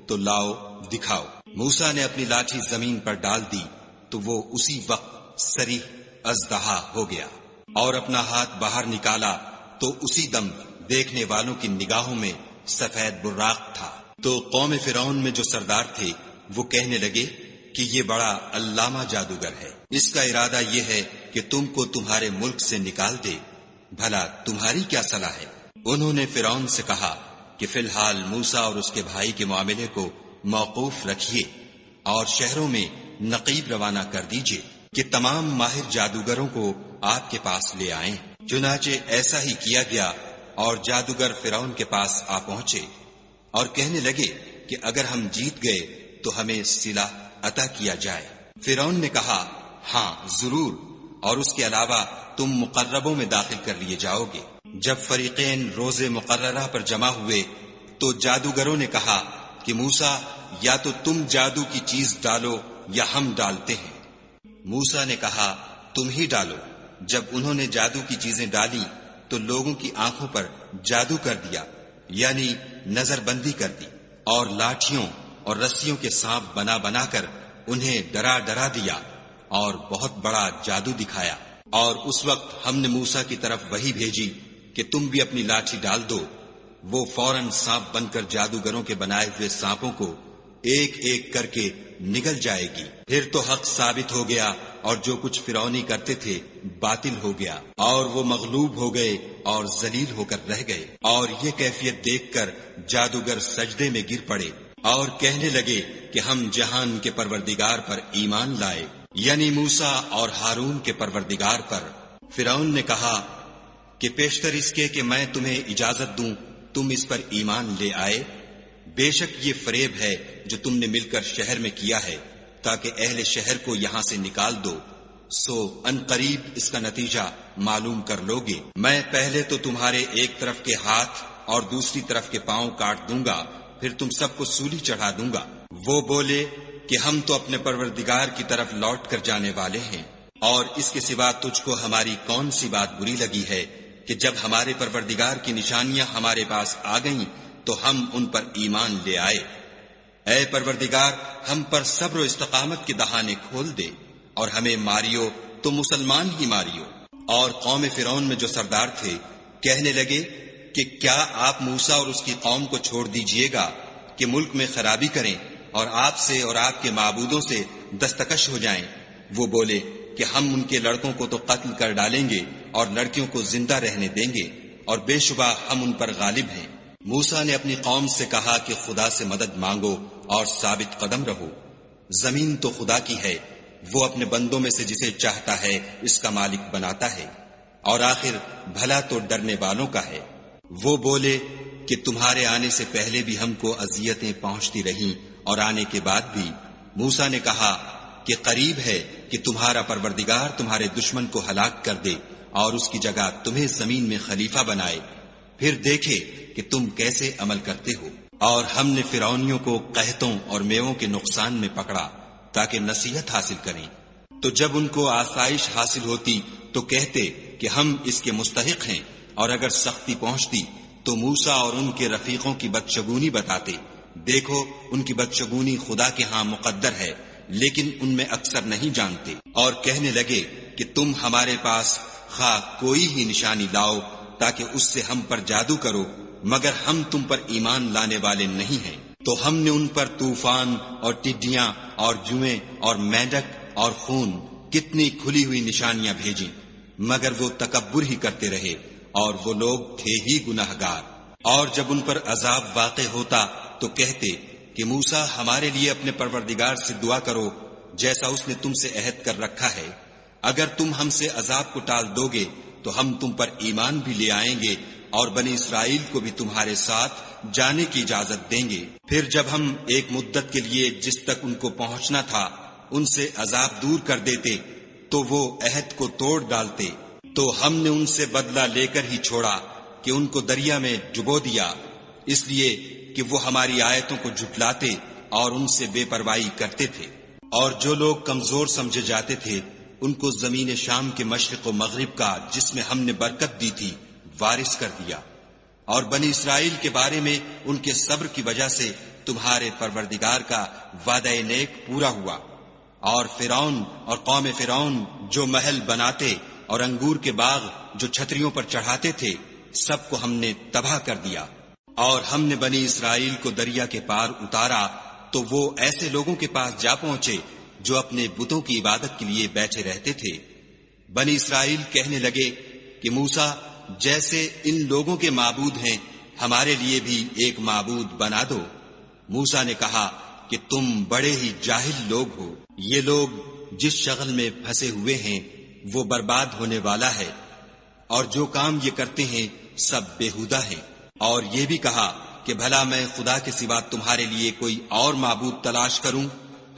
تو لاؤ دکھاؤ۔ موسیٰ نے اپنی لاٹھی زمین پر ڈال دی تو وہ اسی وقت صریح اژدہا ہو گیا، اور اپنا ہاتھ باہر نکالا تو اسی دم دیکھنے والوں کی نگاہوں میں سفید براق تھا۔ تو قوم فرعون میں جو سردار تھے وہ کہنے لگے کہ یہ بڑا علامہ جادوگر ہے، اس کا ارادہ یہ ہے کہ تم کو تمہارے ملک سے نکال دے، بھلا تمہاری کیا صلاح ہے؟ انہوں نے فرعون سے کہا کہ فی الحال موسیٰ اور اس کے بھائی کے معاملے کو موقوف رکھیے اور شہروں میں نقیب روانہ کر دیجیے کہ تمام ماہر جادوگروں کو آپ کے پاس لے آئیں۔ چنانچہ ایسا ہی کیا گیا اور جادوگر فرعون کے پاس آ پہنچے اور کہنے لگے کہ اگر ہم جیت گئے تو ہمیں صلہ عطا کیا جائے۔ فرعون نے کہا ہاں ضرور، اور اس کے علاوہ تم مقربوں میں داخل کر لیے جاؤ گے۔ جب فریقین روز مقررہ پر جمع ہوئے تو جادوگروں نے کہا کہ موسیٰ یا تو تم جادو کی چیز ڈالو یا ہم ڈالتے ہیں۔ موسیٰ نے کہا تم ہی ڈالو۔ جب انہوں نے جادو کی چیزیں ڈالی تو لوگوں کی آنکھوں پر جادو کر دیا، یعنی نظر بندی کر دی، اور لاٹھیوں اور رسیوں کے سانپ بنا بنا کر انہیں ڈرا ڈرا دیا اور بہت بڑا جادو دکھایا۔ اور اس وقت ہم نے موسیٰ کی طرف وحی بھیجی کہ تم بھی اپنی لاٹھی ڈال دو۔ وہ فوراً سانپ بن کر جادوگروں کے بنائے ہوئے سانپوں کو ایک ایک کر کے نگل جائے گی۔ پھر تو حق ثابت ہو گیا اور جو کچھ فرعونی کرتے تھے باطل ہو گیا، اور وہ مغلوب ہو گئے اور ذلیل ہو کر رہ گئے۔ اور یہ کیفیت دیکھ کر جادوگر سجدے میں گر پڑے اور کہنے لگے کہ ہم جہان کے پروردگار پر ایمان لائے، یعنی موسیٰ اور ہارون کے پروردگار پر۔ فرعون نے کہا کہ پیشتر اس کے کہ میں تمہیں اجازت دوں تم اس پر ایمان لے آئے، بے شک یہ فریب ہے جو تم نے مل کر شہر میں کیا ہے تاکہ اہل شہر کو یہاں سے نکال دو، سو ان قریب اس کا نتیجہ معلوم کر لوگے۔ میں پہلے تو تمہارے ایک طرف کے ہاتھ اور دوسری طرف کے پاؤں کاٹ دوں گا، پھر تم سب کو سولی چڑھا دوں گا۔ وہ بولے کہ ہم تو اپنے پروردگار کی طرف لوٹ کر جانے والے ہیں، اور اس کے سوا تجھ کو ہماری کون سی بات بری لگی ہے کہ جب ہمارے پروردگار کی نشانیاں ہمارے پاس آ گئیں تو ہم ان پر ایمان لے آئے۔ اے پروردگار ہم پر صبر و استقامت کے دہانے کھول دے اور ہمیں ماریو تو مسلمان ہی ماریو۔ اور قوم فرعون میں جو سردار تھے کہنے لگے کہ کیا آپ موسیٰ اور اس کی قوم کو چھوڑ دیجئے گا کہ ملک میں خرابی کریں اور آپ سے اور آپ کے معبودوں سے دستکش ہو جائیں؟ وہ بولے کہ ہم ان کے لڑکوں کو تو قتل کر ڈالیں گے اور لڑکیوں کو زندہ رہنے دیں گے، اور بے شبہ ہم ان پر غالب ہیں۔ موسیٰ نے اپنی قوم سے کہا کہ خدا سے مدد مانگو اور ثابت قدم رہو۔ زمین تو خدا کی ہے، وہ اپنے بندوں میں سے جسے چاہتا ہے اس کا مالک بناتا ہے، اور آخر بھلا تو ڈرنے والوں کا ہے۔ وہ بولے کہ تمہارے آنے سے پہلے بھی ہم کو اذیتیں پہنچتی رہیں اور آنے کے بعد بھی۔ موسیٰ نے کہا کہ قریب ہے کہ تمہارا پروردگار تمہارے دشمن کو ہلاک کر دے اور اس کی جگہ تمہیں زمین میں خلیفہ بنائے، پھر دیکھے کہ تم کیسے عمل کرتے ہو۔ اور ہم نے فرعونیوں کو قحطوں اور میووں کے نقصان میں پکڑا تاکہ نصیحت حاصل کریں، تو جب ان کو آسائش حاصل ہوتی تو کہتے کہ ہم اس کے مستحق ہیں، اور اگر سختی پہنچتی تو موسیٰ اور ان کے رفیقوں کی بدشگونی بتاتے۔ دیکھو ان کی بدشگونی خدا کے ہاں مقدر ہے، لیکن ان میں اکثر نہیں جانتے۔ اور کہنے لگے کہ تم ہمارے پاس خواہ کوئی ہی نشانی لاؤ تاکہ اس سے ہم پر جادو کرو، مگر ہم تم پر ایمان لانے والے نہیں ہیں۔ تو ہم نے ان پر طوفان اور ٹڈیاں اور جوئیں اور مینڈک اور خون کتنی کھلی ہوئی نشانیاں بھیجیں، مگر وہ تکبر ہی کرتے رہے، اور وہ لوگ تھے ہی گناہگار۔ اور جب ان پر عذاب واقع ہوتا تو کہتے کہ موسیٰ ہمارے لیے اپنے پروردگار سے دعا کرو جیسا اس نے تم سے عہد کر رکھا ہے، اگر تم ہم سے عذاب کو ٹال دو گے تو ہم تم پر ایمان بھی لے آئیں گے اور بنی اسرائیل کو بھی تمہارے ساتھ جانے کی اجازت دیں گے۔ پھر جب ہم ایک مدت کے لیے جس تک ان کو پہنچنا تھا ان سے عذاب دور کر دیتے تو وہ عہد کو توڑ ڈالتے، تو ہم نے ان سے بدلہ لے کر ہی چھوڑا کہ ان کو دریا میں ڈبو دیا، اس لیے کہ وہ ہماری آیتوں کو جھٹلاتے اور ان سے بے پرواہی کرتے تھے۔ اور جو لوگ کمزور سمجھے جاتے تھے ان کو زمین شام کے مشرق و مغرب کا جس میں ہم نے برکت دی تھی وارث کر دیا۔ اور بنی اسرائیل کے بارے میں ان کے صبر کی وجہ سے تمہارے پروردگار کا وعدہ نیک پورا ہوا۔ اور فرعون اور قوم فرعون جو محل بناتے اور انگور کے باغ جو چھتریوں پر چڑھاتے تھے سب کو ہم نے تباہ کر دیا۔ اور ہم نے بنی اسرائیل کو دریا کے پار اتارا تو وہ ایسے لوگوں کے پاس جا پہنچے جو اپنے بتوں کی عبادت کے لیے بیٹھے رہتے تھے۔ بنی اسرائیل کہنے لگے کہ موسیٰ جیسے ان لوگوں کے معبود ہیں ہمارے لیے بھی ایک معبود بنا دو۔ موسیٰ نے کہا کہ تم بڑے ہی جاہل لوگ ہو، یہ لوگ جس شغل میں پھنسے ہوئے ہیں وہ برباد ہونے والا ہے، اور جو کام یہ کرتے ہیں سب بیہودہ ہیں۔ اور یہ بھی کہا کہ بھلا میں خدا کے سوا تمہارے لیے کوئی اور معبود تلاش کروں،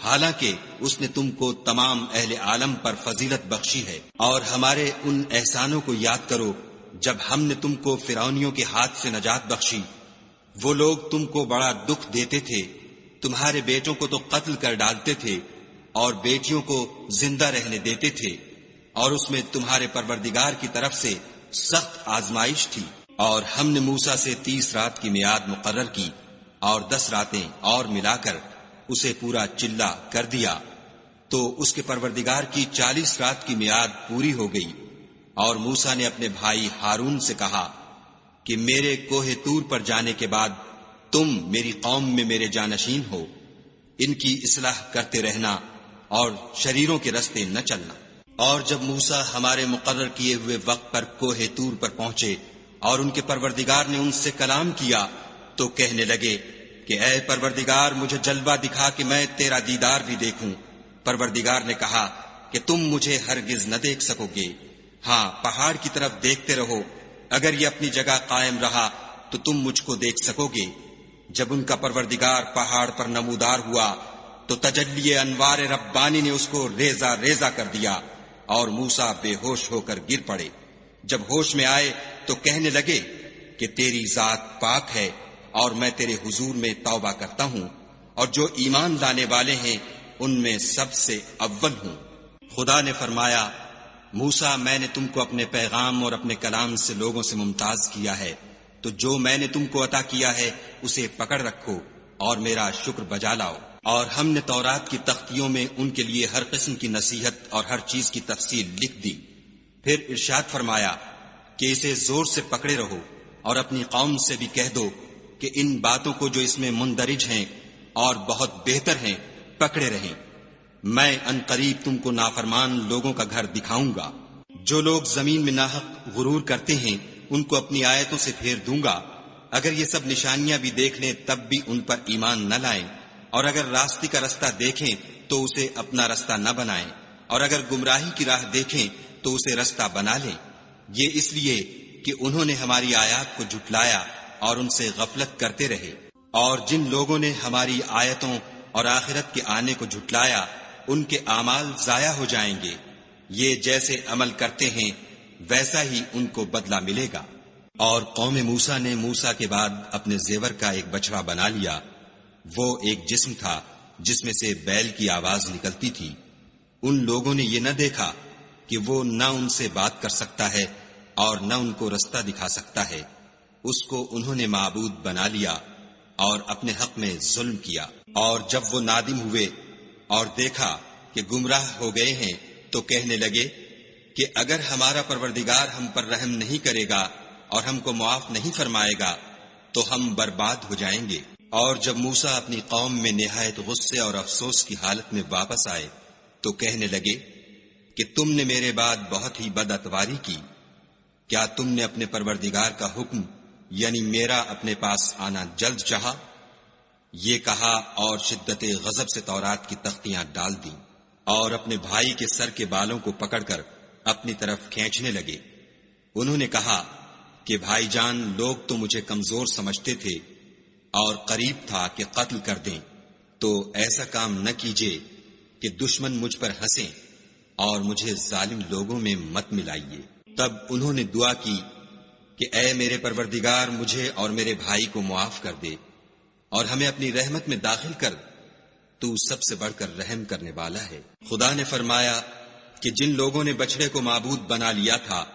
حالانکہ اس نے تم کو تمام اہل عالم پر فضیلت بخشی ہے۔ اور ہمارے ان احسانوں کو یاد کرو جب ہم نے تم کو فرعونیوں کے ہاتھ سے نجات بخشی۔ وہ لوگ تم کو بڑا دکھ دیتے تھے، تمہارے بیٹوں کو تو قتل کر ڈالتے تھے اور بیٹیوں کو زندہ رہنے دیتے تھے، اور اس میں تمہارے پروردگار کی طرف سے سخت آزمائش تھی۔ اور ہم نے موسیٰ سے 30 رات کی میعاد مقرر کی اور 10 راتیں اور ملا کر اسے پورا چلہ کر دیا، تو اس کے پروردگار کی 40 رات کی میعاد پوری ہو گئی۔ اور موسیٰ نے اپنے بھائی ہارون سے کہا کہ میرے کوہ طور پر جانے کے بعد تم میری قوم میں میرے جانشین ہو، ان کی اصلاح کرتے رہنا اور شریروں کے رستے نہ چلنا۔ اور جب موسیٰ ہمارے مقرر کیے ہوئے وقت پر کوہ طور پر پہنچے اور ان کے پروردگار نے ان سے کلام کیا تو کہنے لگے کہ اے پروردگار مجھے جلوہ دکھا کہ میں تیرا دیدار بھی دیکھوں۔ پروردگار نے کہا کہ تم مجھے ہرگز نہ دیکھ سکو گے، ہاں پہاڑ کی طرف دیکھتے رہو، اگر یہ اپنی جگہ قائم رہا تو تم مجھ کو دیکھ سکو گے۔ جب ان کا پروردگار پہاڑ پر نمودار ہوا تو تجلی انوار ربانی نے اس کو ریزہ ریزہ کر دیا اور موسیٰ بے ہوش ہو کر گر پڑے۔ جب ہوش میں آئے تو کہنے لگے کہ تیری ذات پاک ہے اور میں تیرے حضور میں توبہ کرتا ہوں، اور جو ایمان لانے والے ہیں ان میں سب سے اول ہوں۔ خدا نے فرمایا موسیٰ میں نے تم کو اپنے پیغام اور اپنے کلام سے لوگوں سے ممتاز کیا ہے، تو جو میں نے تم کو عطا کیا ہے اسے پکڑ رکھو اور میرا شکر بجا لاؤ۔ اور ہم نے تورات کی تختیوں میں ان کے لیے ہر قسم کی نصیحت اور ہر چیز کی تفصیل لکھ دی۔ پھر ارشاد فرمایا کہ اسے زور سے پکڑے رہو اور اپنی قوم سے بھی کہہ دو کہ ان باتوں کو جو اس میں مندرج ہیں اور بہت بہتر ہیں پکڑے رہیں۔ میں ان قریب تم کو نافرمان لوگوں کا گھر دکھاؤں گا۔ جو لوگ زمین میں ناحق غرور کرتے ہیں ان کو اپنی آیتوں سے پھیر دوں گا۔ اگر یہ سب نشانیاں بھی دیکھ لیں تب بھی ان پر ایمان نہ لائیں، اور اگر راستے کا رستہ دیکھیں تو اسے اپنا رستہ نہ بنائیں، اور اگر گمراہی کی راہ دیکھیں تو اسے رستہ بنا لیں۔ یہ اس لیے کہ انہوں نے ہماری آیات کو جھٹلایا اور ان سے غفلت کرتے رہے۔ اور جن لوگوں نے ہماری آیتوں اور آخرت کے آنے کو جھٹلایا ان کے اعمال ضائع ہو جائیں گے۔ یہ جیسے عمل کرتے ہیں ویسا ہی ان کو بدلہ ملے گا۔ اور قوم موسیٰ نے موسیٰ کے بعد اپنے زیور کا ایک بچڑا بنا لیا۔ وہ ایک جسم تھا جس میں سے بیل کی آواز نکلتی تھی۔ ان لوگوں نے یہ نہ دیکھا کہ وہ نہ ان سے بات کر سکتا ہے اور نہ ان کو رستہ دکھا سکتا ہے۔ اس کو انہوں نے معبود بنا لیا اور اپنے حق میں ظلم کیا۔ اور جب وہ نادم ہوئے اور دیکھا کہ گمراہ ہو گئے ہیں تو کہنے لگے کہ اگر ہمارا پروردگار ہم پر رحم نہیں کرے گا اور ہم کو معاف نہیں فرمائے گا تو ہم برباد ہو جائیں گے۔ اور جب موسیٰ اپنی قوم میں نہایت غصے اور افسوس کی حالت میں واپس آئے تو کہنے لگے کہ تم نے میرے بعد بہت ہی بد اتواری کی۔ کیا تم نے اپنے پروردگار کا حکم یعنی میرا اپنے پاس آنا جلد چاہا؟ یہ کہا اور شدت غضب سے تورات کی تختیاں ڈال دیں اور اپنے بھائی کے سر کے بالوں کو پکڑ کر اپنی طرف کھینچنے لگے۔ انہوں نے کہا کہ بھائی جان لوگ تو مجھے کمزور سمجھتے تھے اور قریب تھا کہ قتل کر دیں، تو ایسا کام نہ کیجیے کہ دشمن مجھ پر ہنسیں اور مجھے ظالم لوگوں میں مت ملائیے۔ تب انہوں نے دعا کی کہ اے میرے پروردگار مجھے اور میرے بھائی کو معاف کر دے اور ہمیں اپنی رحمت میں داخل کر، تو سب سے بڑھ کر رحم کرنے والا ہے۔ خدا نے فرمایا کہ جن لوگوں نے بچڑے کو معبود بنا لیا تھا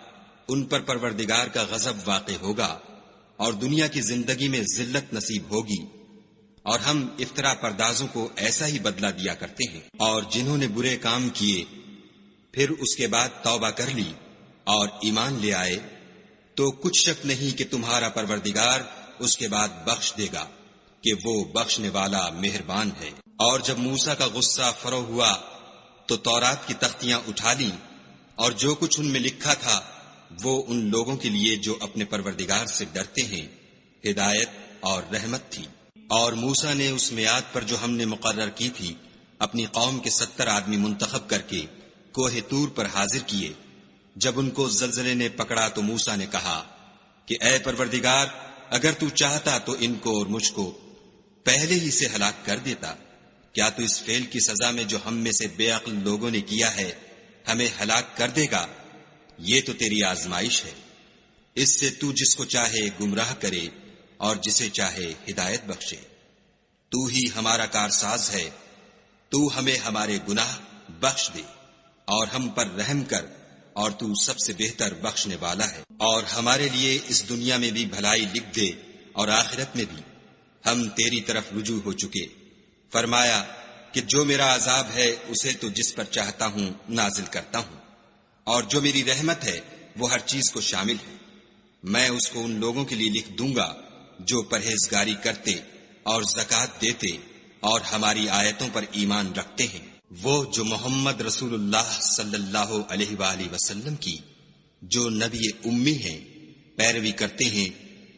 ان پر پروردگار کا غضب واقع ہوگا اور دنیا کی زندگی میں ذلت نصیب ہوگی، اور ہم افطرا پردازوں کو ایسا ہی بدلہ دیا کرتے ہیں۔ اور جنہوں نے برے کام کیے پھر اس کے بعد توبہ کر لی اور ایمان لے آئے تو کچھ شک نہیں کہ تمہارا پروردگار اس کے بعد بخش دے گا کہ وہ بخشنے والا مہربان ہے۔ اور جب موسیٰ کا غصہ فرو ہوا تو تورات کی تختیاں اٹھا لیں، اور جو کچھ ان میں لکھا تھا وہ ان لوگوں کے لیے جو اپنے پروردگار سے ڈرتے ہیں ہدایت اور رحمت تھی۔ اور موسیٰ نے اس میعاد پر جو ہم نے مقرر کی تھی اپنی قوم کے 70 آدمی منتخب کر کے کوہ طور پر حاضر کیے، جب ان کو زلزلے نے پکڑا تو موسیٰ نے کہا کہ اے پروردگار، اگر تو چاہتا تو ان کو اور مجھ کو پہلے ہی سے ہلاک کر دیتا۔ کیا تو اس فعل کی سزا میں جو ہم میں سے بے عقل لوگوں نے کیا ہے ہمیں ہلاک کر دے گا؟ یہ تو تیری آزمائش ہے، اس سے تو جس کو چاہے گمراہ کرے اور جسے چاہے ہدایت بخشے۔ تو ہی ہمارا کارساز ہے، تو ہمیں ہمارے گناہ بخش دے اور ہم پر رحم کر، اور تو سب سے بہتر بخشنے والا ہے۔ اور ہمارے لیے اس دنیا میں بھی بھلائی لکھ دے اور آخرت میں بھی، ہم تیری طرف رجوع ہو چکے۔ فرمایا کہ جو میرا عذاب ہے اسے تو جس پر چاہتا ہوں نازل کرتا ہوں، اور جو میری رحمت ہے وہ ہر چیز کو شامل ہے۔ میں اس کو ان لوگوں کے لیے لکھ دوں گا جو پرہیزگاری کرتے اور زکوٰۃ دیتے اور ہماری آیتوں پر ایمان رکھتے ہیں، وہ جو محمد رسول اللہ صلی اللہ علیہ وآلہ وسلم کی، جو نبی امی ہیں، پیروی کرتے ہیں،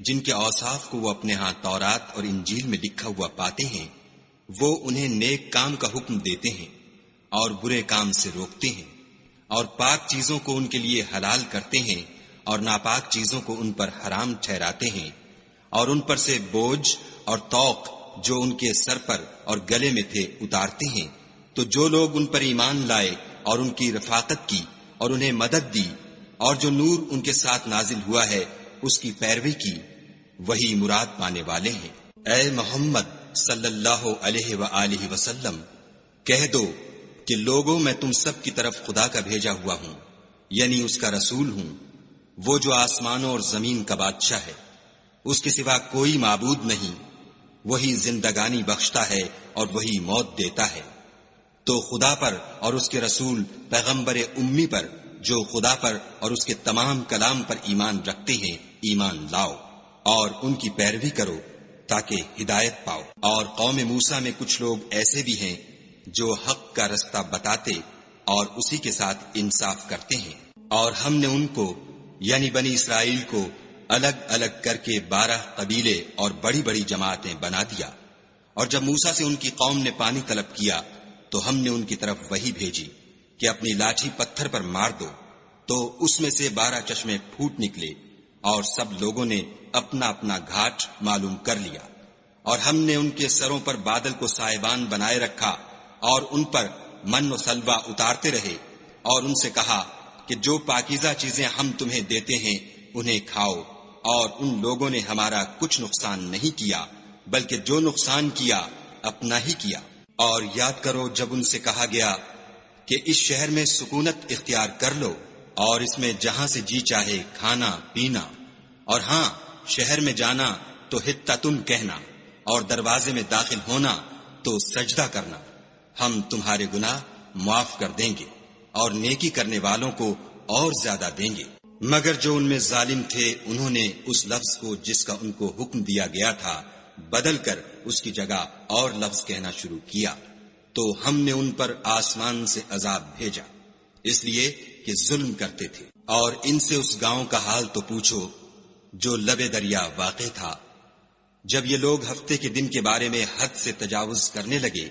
جن کے اوصاف کو وہ اپنے ہاں تورات اور انجیل میں لکھا ہوا پاتے ہیں۔ وہ انہیں نیک کام کا حکم دیتے ہیں اور برے کام سے روکتے ہیں، اور پاک چیزوں کو ان کے لیے حلال کرتے ہیں اور ناپاک چیزوں کو ان پر حرام ٹھہراتے ہیں، اور ان پر سے بوجھ اور طوق جو ان کے سر پر اور گلے میں تھے اتارتے ہیں۔ تو جو لوگ ان پر ایمان لائے اور ان کی رفاقت کی اور انہیں مدد دی، اور جو نور ان کے ساتھ نازل ہوا ہے اس کی پیروی کی، وہی مراد پانے والے ہیں۔ اے محمد صلی اللہ علیہ وآلہ وسلم، کہہ دو کہ لوگوں میں تم سب کی طرف خدا کا بھیجا ہوا ہوں، یعنی اس کا رسول ہوں، وہ جو آسمانوں اور زمین کا بادشاہ ہے، اس کے سوا کوئی معبود نہیں، وہی زندگانی بخشتا ہے اور وہی موت دیتا ہے۔ تو خدا پر اور اس کے رسول پیغمبر امی پر جو خدا پر اور اس کے تمام کلام پر ایمان رکھتے ہیں ایمان لاؤ، اور ان کی پیروی کرو تاکہ ہدایت پاؤ۔ اور قوم موسیٰ میں کچھ لوگ ایسے بھی ہیں جو حق کا رستہ بتاتے اور اسی کے ساتھ انصاف کرتے ہیں، اور ہم نے ان کو یعنی بنی اسرائیل کو الگ الگ کر کے 12 قبیلے اور بڑی بڑی جماعتیں بنا دیا۔ اور جب موسیٰ سے ان کی قوم نے پانی طلب کیا تو ہم نے ان کی طرف وحی بھیجی کہ اپنی لاٹھی پتھر پر مار دو، تو اس میں سے 12 چشمے پھوٹ نکلے، اور سب لوگوں نے اپنا اپنا گھاٹ معلوم کر لیا۔ اور ہم نے ان کے سروں پر بادل کو سائبان بنائے رکھا اور ان پر من و سلوہ اتارتے رہے، اور ان سے کہا کہ جو پاکیزہ چیزیں ہم تمہیں دیتے ہیں انہیں کھاؤ، اور ان لوگوں نے ہمارا کچھ نقصان نہیں کیا بلکہ جو نقصان کیا اپنا ہی کیا۔ اور یاد کرو جب ان سے کہا گیا کہ اس شہر میں سکونت اختیار کر لو اور اس میں جہاں سے جی چاہے کھانا پینا، اور ہاں شہر میں جانا تو حطۃ کہنا، اور دروازے میں داخل ہونا تو سجدہ کرنا، ہم تمہارے گناہ معاف کر دیں گے اور نیکی کرنے والوں کو اور زیادہ دیں گے۔ مگر جو ان میں ظالم تھے انہوں نے اس لفظ کو جس کا ان کو حکم دیا گیا تھا بدل کر اس کی جگہ اور لفظ کہنا شروع کیا، تو ہم نے ان پر آسمان سے عذاب بھیجا اس لیے کہ ظلم کرتے تھے۔ اور ان سے اس گاؤں کا حال تو پوچھو جو لبے دریا واقع تھا۔ جب یہ لوگ ہفتے کے دن کے بارے میں حد سے تجاوز کرنے لگے،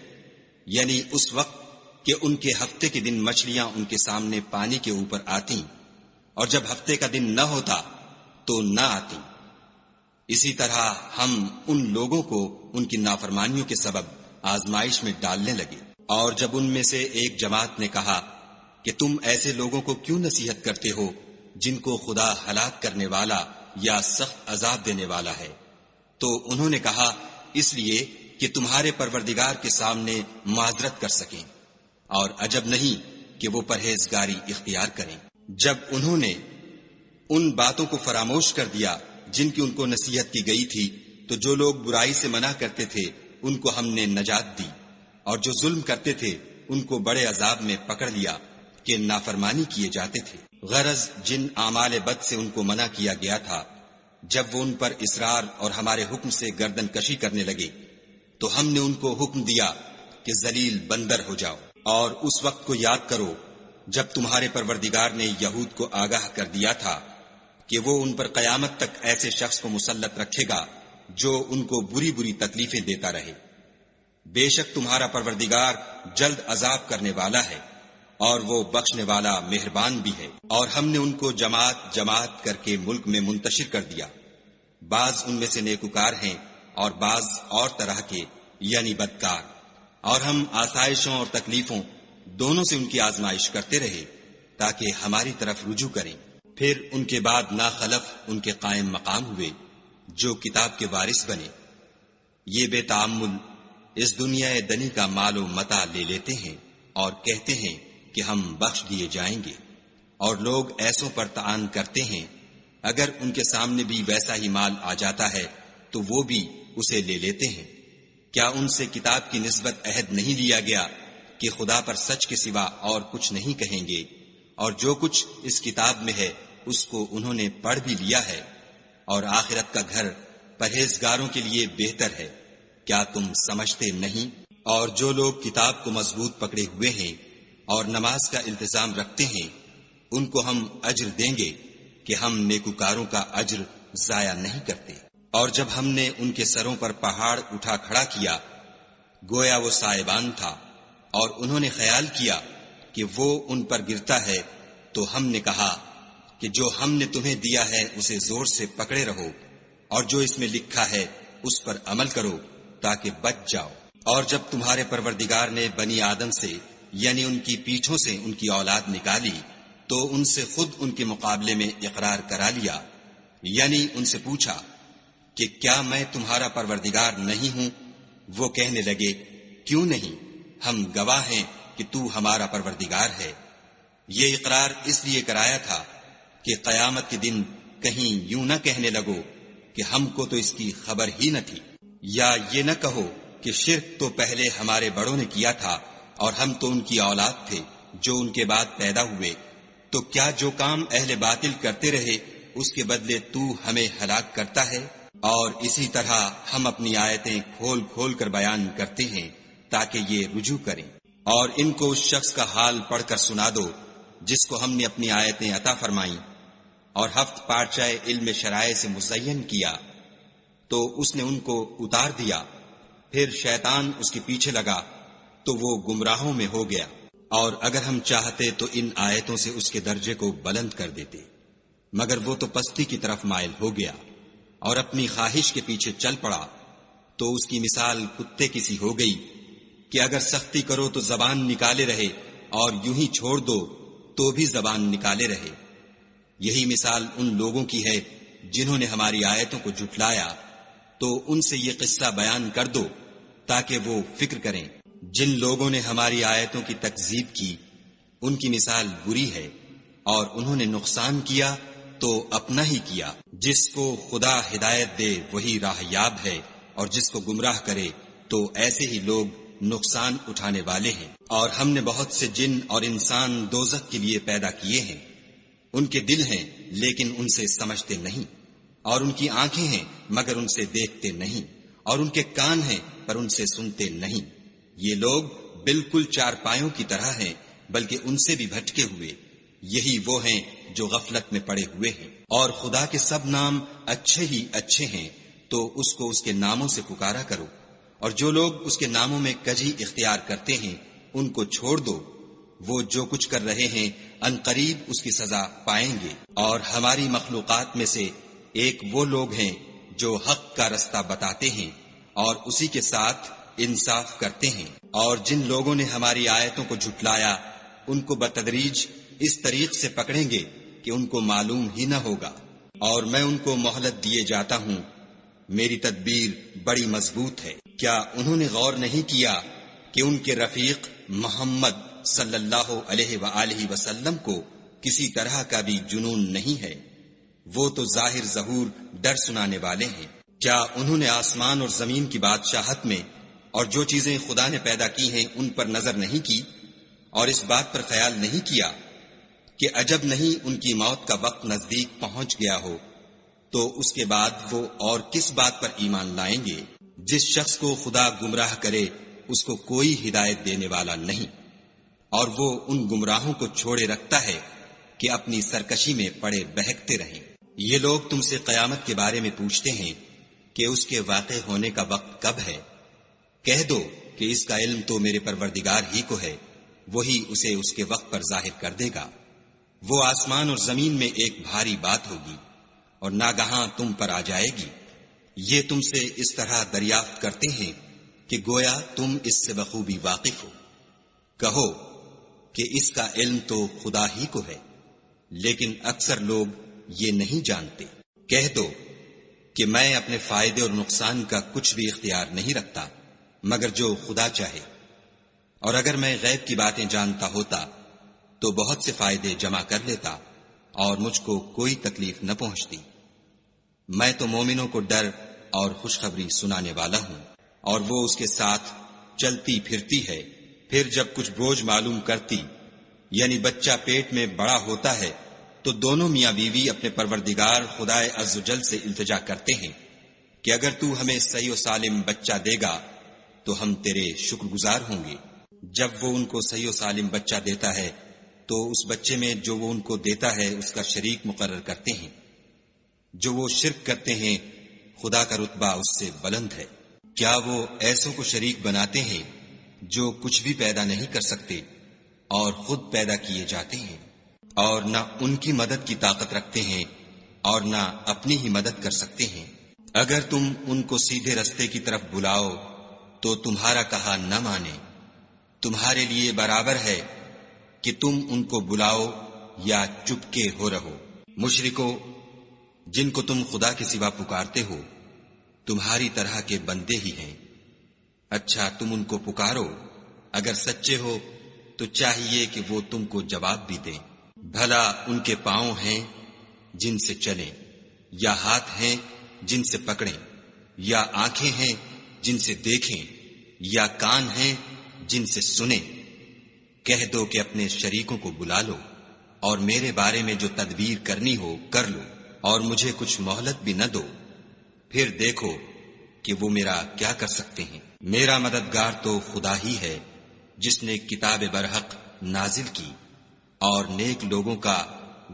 یعنی اس وقت کہ ان کے ہفتے کے دن مچھلیاں ان کے سامنے پانی کے اوپر آتی، اور جب ہفتے کا دن نہ ہوتا تو نہ آتی، اسی طرح ہم ان لوگوں کو ان کی نافرمانیوں کے سبب آزمائش میں ڈالنے لگے۔ اور جب ان میں سے ایک جماعت نے کہا کہ تم ایسے لوگوں کو کیوں نصیحت کرتے ہو جن کو خدا ہلاک کرنے والا یا سخت عذاب دینے والا ہے، تو انہوں نے کہا اس لیے کہ تمہارے پروردگار کے سامنے معذرت کر سکیں، اور عجب نہیں کہ وہ پرہیزگاری اختیار کریں۔ جب انہوں نے ان باتوں کو فراموش کر دیا جن کی ان کو نصیحت کی گئی تھی، تو جو لوگ برائی سے منع کرتے تھے ان کو ہم نے نجات دی، اور جو ظلم کرتے تھے ان کو بڑے عذاب میں پکڑ لیا کہ نافرمانی کیے جاتے تھے۔ غرض جن اعمال بد سے ان کو منع کیا گیا تھا، جب وہ ان پر اصرار اور ہمارے حکم سے گردن کشی کرنے لگے تو ہم نے ان کو حکم دیا کہ ذلیل بندر ہو جاؤ۔ اور اس وقت کو یاد کرو جب تمہارے پروردگار نے یہود کو آگاہ کر دیا تھا کہ وہ ان پر قیامت تک ایسے شخص کو مسلط رکھے گا جو ان کو بری بری تکلیفیں دیتا رہے۔ بے شک تمہارا پروردگار جلد عذاب کرنے والا ہے، اور وہ بخشنے والا مہربان بھی ہے۔ اور ہم نے ان کو جماعت جماعت کر کے ملک میں منتشر کر دیا، بعض ان میں سے نیکوکار ہیں اور بعض اور طرح کے یعنی بدکار، اور ہم آسائشوں اور تکلیفوں دونوں سے ان کی آزمائش کرتے رہے تاکہ ہماری طرف رجوع کریں۔ پھر ان کے بعد ناخلف ان کے قائم مقام ہوئے جو کتاب کے وارث بنے، یہ بے تعمل اس دنیا دنی کا مال و متاع لے لیتے ہیں اور کہتے ہیں کہ ہم بخش دیے جائیں گے، اور لوگ ایسوں پر طعن کرتے ہیں اگر ان کے سامنے بھی ویسا ہی مال آ جاتا ہے تو وہ بھی اسے لے لیتے ہیں۔ کیا ان سے کتاب کی نسبت عہد نہیں لیا گیا کہ خدا پر سچ کے سوا اور کچھ نہیں کہیں گے، اور جو کچھ اس کتاب میں ہے اس کو انہوں نے پڑھ بھی لیا ہے، اور آخرت کا گھر پرہیزگاروں کے لیے بہتر ہے، کیا تم سمجھتے نہیں؟ اور جو لوگ کتاب کو مضبوط پکڑے ہوئے ہیں اور نماز کا التزام رکھتے ہیں ان کو ہم اجر دیں گے کہ ہم نیکوکاروں کا اجر ضائع نہیں کرتے۔ اور جب ہم نے ان کے سروں پر پہاڑ اٹھا کھڑا کیا گویا وہ سائبان تھا، اور انہوں نے خیال کیا کہ وہ ان پر گرتا ہے، تو ہم نے کہا کہ جو ہم نے تمہیں دیا ہے اسے زور سے پکڑے رہو، اور جو اس میں لکھا ہے اس پر عمل کرو تاکہ بچ جاؤ۔ اور جب تمہارے پروردگار نے بنی آدم سے یعنی ان کی پیٹھوں سے ان کی اولاد نکالی تو ان سے خود ان کے مقابلے میں اقرار کرا لیا، یعنی ان سے پوچھا کہ کیا میں تمہارا پروردگار نہیں ہوں؟ وہ کہنے لگے کیوں نہیں، ہم گواہ ہیں کہ تو ہمارا پروردگار ہے۔ یہ اقرار اس لیے کرایا تھا کہ قیامت کے دن کہیں یوں نہ کہنے لگو کہ ہم کو تو اس کی خبر ہی نہ تھی، یا یہ نہ کہو کہ شرک تو پہلے ہمارے بڑوں نے کیا تھا اور ہم تو ان کی اولاد تھے جو ان کے بعد پیدا ہوئے، تو کیا جو کام اہل باطل کرتے رہے اس کے بدلے تو ہمیں ہلاک کرتا ہے؟ اور اسی طرح ہم اپنی آیتیں کھول کھول کر بیان کرتے ہیں تاکہ یہ رجوع کریں۔ اور ان کو اس شخص کا حال پڑھ کر سنا دو جس کو ہم نے اپنی آیتیں عطا فرمائیں اور ہفت پارچہ علم شرائع سے مزین کیا، تو اس نے ان کو اتار دیا، پھر شیطان اس کے پیچھے لگا تو وہ گمراہوں میں ہو گیا۔ اور اگر ہم چاہتے تو ان آیتوں سے اس کے درجے کو بلند کر دیتے، مگر وہ تو پستی کی طرف مائل ہو گیا اور اپنی خواہش کے پیچھے چل پڑا، تو اس کی مثال کتے کی سی ہو گئی کہ اگر سختی کرو تو زبان نکالے رہے اور یوں ہی چھوڑ دو تو بھی زبان نکالے رہے۔ یہی مثال ان لوگوں کی ہے جنہوں نے ہماری آیتوں کو جھٹلایا، تو ان سے یہ قصہ بیان کر دو تاکہ وہ فکر کریں۔ جن لوگوں نے ہماری آیتوں کی تکذیب کی ان کی مثال بری ہے، اور انہوں نے نقصان کیا تو اپنا ہی کیا۔ جس کو خدا ہدایت دے وہی راہ یاب ہے، اور جس کو گمراہ کرے تو ایسے ہی لوگ نقصان اٹھانے والے ہیں۔ اور ہم نے بہت سے جن اور انسان دوزخ کے لیے پیدا کیے ہیں، ان کے دل ہیں لیکن ان سے سمجھتے نہیں، اور ان کی آنکھیں ہیں مگر ان سے دیکھتے نہیں، اور ان کے کان ہیں پر ان سے سنتے نہیں۔ یہ لوگ بالکل چار پایوں کی طرح ہیں بلکہ ان سے بھی بھٹکے ہوئے، یہی وہ ہیں جو غفلت میں پڑے ہوئے ہیں۔ اور خدا کے سب نام اچھے ہی اچھے ہیں، تو اس کو اس کے ناموں سے پکارا کرو، اور جو لوگ اس کے ناموں میں کجی اختیار کرتے ہیں ان کو چھوڑ دو، وہ جو کچھ کر رہے ہیں عنقریب اس کی سزا پائیں گے۔ اور ہماری مخلوقات میں سے ایک وہ لوگ ہیں جو حق کا رستہ بتاتے ہیں اور اسی کے ساتھ انصاف کرتے ہیں۔ اور جن لوگوں نے ہماری آیتوں کو جھٹلایا ان کو بتدریج اس طریق سے پکڑیں گے کہ ان کو معلوم ہی نہ ہوگا، اور میں ان کو مہلت دیے جاتا ہوں، میری تدبیر بڑی مضبوط ہے۔ کیا انہوں نے غور نہیں کیا کہ ان کے رفیق محمد صلی اللہ علیہ وآلہ وسلم کو کسی طرح کا بھی جنون نہیں ہے؟ وہ تو ظاہر ظہور ڈر سنانے والے ہیں۔ کیا انہوں نے آسمان اور زمین کی بادشاہت میں اور جو چیزیں خدا نے پیدا کی ہیں ان پر نظر نہیں کی، اور اس بات پر خیال نہیں کیا کہ عجب نہیں ان کی موت کا وقت نزدیک پہنچ گیا ہو، تو اس کے بعد وہ اور کس بات پر ایمان لائیں گے؟ جس شخص کو خدا گمراہ کرے اس کو کوئی ہدایت دینے والا نہیں، اور وہ ان گمراہوں کو چھوڑے رکھتا ہے کہ اپنی سرکشی میں پڑے بہکتے رہیں۔ یہ لوگ تم سے قیامت کے بارے میں پوچھتے ہیں کہ اس کے واقع ہونے کا وقت کب ہے؟ کہہ دو کہ اس کا علم تو میرے پروردگار ہی کو ہے، وہی اسے اس کے وقت پر ظاہر کر دے گا۔ وہ آسمان اور زمین میں ایک بھاری بات ہوگی اور ناگہاں تم پر آ جائے گی۔ یہ تم سے اس طرح دریافت کرتے ہیں کہ گویا تم اس سے بخوبی واقف ہو۔ کہو کہ اس کا علم تو خدا ہی کو ہے، لیکن اکثر لوگ یہ نہیں جانتے۔ کہہ دو کہ میں اپنے فائدے اور نقصان کا کچھ بھی اختیار نہیں رکھتا مگر جو خدا چاہے، اور اگر میں غیب کی باتیں جانتا ہوتا تو بہت سے فائدے جمع کر لیتا اور مجھ کو کوئی تکلیف نہ پہنچتی۔ میں تو مومنوں کو ڈر اور خوشخبری سنانے والا ہوں، اور وہ اس کے ساتھ چلتی پھرتی ہے۔ پھر جب کچھ بوجھ معلوم کرتی، یعنی بچہ پیٹ میں بڑا ہوتا ہے، تو دونوں میاں بیوی اپنے پروردگار خدائے عز و جل سے التجا کرتے ہیں کہ اگر تو ہمیں صحیح و سالم بچہ دے گا تو ہم تیرے شکر گزار ہوں گے۔ جب وہ ان کو صحیح و سالم بچہ دیتا ہے تو اس بچے میں جو وہ ان کو دیتا ہے اس کا شریک مقرر کرتے ہیں۔ جو وہ شرک کرتے ہیں خدا کا رتبہ اس سے بلند ہے۔ کیا وہ ایسوں کو شریک بناتے ہیں جو کچھ بھی پیدا نہیں کر سکتے اور خود پیدا کیے جاتے ہیں، اور نہ ان کی مدد کی طاقت رکھتے ہیں اور نہ اپنی ہی مدد کر سکتے ہیں۔ اگر تم ان کو سیدھے رستے کی طرف بلاؤ تو تمہارا کہا نہ مانے۔ تمہارے لیے برابر ہے کہ تم ان کو بلاؤ یا چپکے ہو رہو۔ مشرکو، جن کو تم خدا کے سوا پکارتے ہو تمہاری طرح کے بندے ہی ہیں۔ اچھا تم ان کو پکارو، اگر سچے ہو تو چاہیے کہ وہ تم کو جواب بھی دیں۔ بھلا ان کے پاؤں ہیں جن سے چلیں، یا ہاتھ ہیں جن سے پکڑیں، یا آنکھیں ہیں جن سے دیکھیں، یا کان ہیں جن سے سنیں؟ کہہ دو کہ اپنے شریکوں کو بلا لو اور میرے بارے میں جو تدبیر کرنی ہو کر لو، اور مجھے کچھ مہلت بھی نہ دو، پھر دیکھو کہ وہ میرا کیا کر سکتے ہیں۔ میرا مددگار تو خدا ہی ہے جس نے کتاب برحق نازل کی، اور نیک لوگوں کا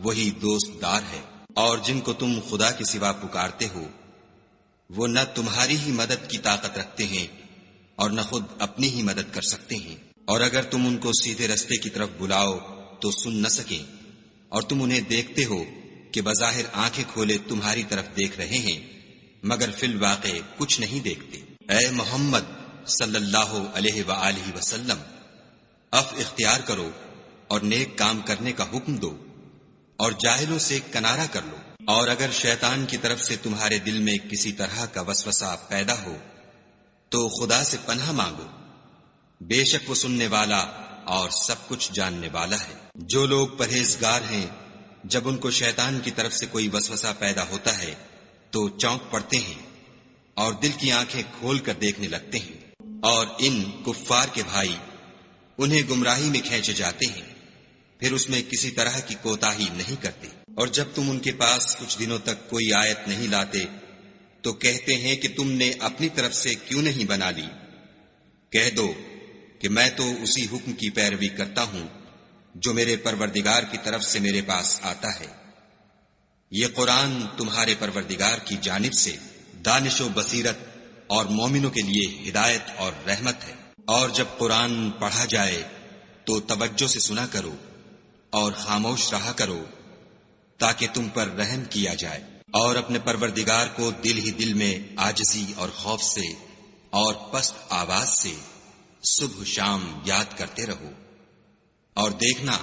وہی دوست دار ہے۔ اور جن کو تم خدا کے سوا پکارتے ہو وہ نہ تمہاری ہی مدد کی طاقت رکھتے ہیں اور نہ خود اپنی ہی مدد کر سکتے ہیں۔ اور اگر تم ان کو سیدھے رستے کی طرف بلاؤ تو سن نہ سکیں، اور تم انہیں دیکھتے ہو کہ بظاہر آنکھیں کھولے تمہاری طرف دیکھ رہے ہیں مگر فی الواقع کچھ نہیں دیکھتے۔ اے محمد صلی اللہ علیہ وآلہ وسلم، عفو اختیار کرو اور نیک کام کرنے کا حکم دو، اور جاہلوں سے کنارہ کر لو۔ اور اگر شیطان کی طرف سے تمہارے دل میں کسی طرح کا وسوسہ پیدا ہو تو خدا سے پناہ مانگو، بے شک وہ سننے والا اور سب کچھ جاننے والا ہے۔ جو لوگ پرہیزگار ہیں جب ان کو شیطان کی طرف سے کوئی وسوسہ پیدا ہوتا ہے تو چونک پڑتے ہیں اور دل کی آنکھیں کھول کر دیکھنے لگتے ہیں، اور ان کفار کے بھائی انہیں گمراہی میں کھینچے جاتے ہیں، پھر اس میں کسی طرح کی کوتاہی نہیں کرتے۔ اور جب تم ان کے پاس کچھ دنوں تک کوئی آیت نہیں لاتے تو کہتے ہیں کہ تم نے اپنی طرف سے کیوں نہیں بنا لی۔ کہہ دو کہ میں تو اسی حکم کی پیروی کرتا ہوں جو میرے پروردگار کی طرف سے میرے پاس آتا ہے۔ یہ قرآن تمہارے پروردگار کی جانب سے دانش و بصیرت اور مومنوں کے لیے ہدایت اور رحمت ہے۔ اور جب قرآن پڑھا جائے تو توجہ سے سنا کرو اور خاموش رہا کرو تاکہ تم پر رحم کیا جائے، اور اپنے پروردگار کو دل ہی دل میں عاجزی اور خوف سے اور پست آواز سے صبح شام یاد کرتے رہو، اور دیکھنا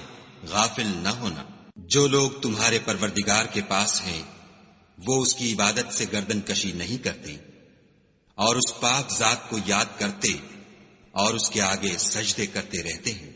غافل نہ ہونا۔ جو لوگ تمہارے پروردگار کے پاس ہیں وہ اس کی عبادت سے گردن کشی نہیں کرتے اور اس پاک ذات کو یاد کرتے اور اس کے آگے سجدے کرتے رہتے ہیں۔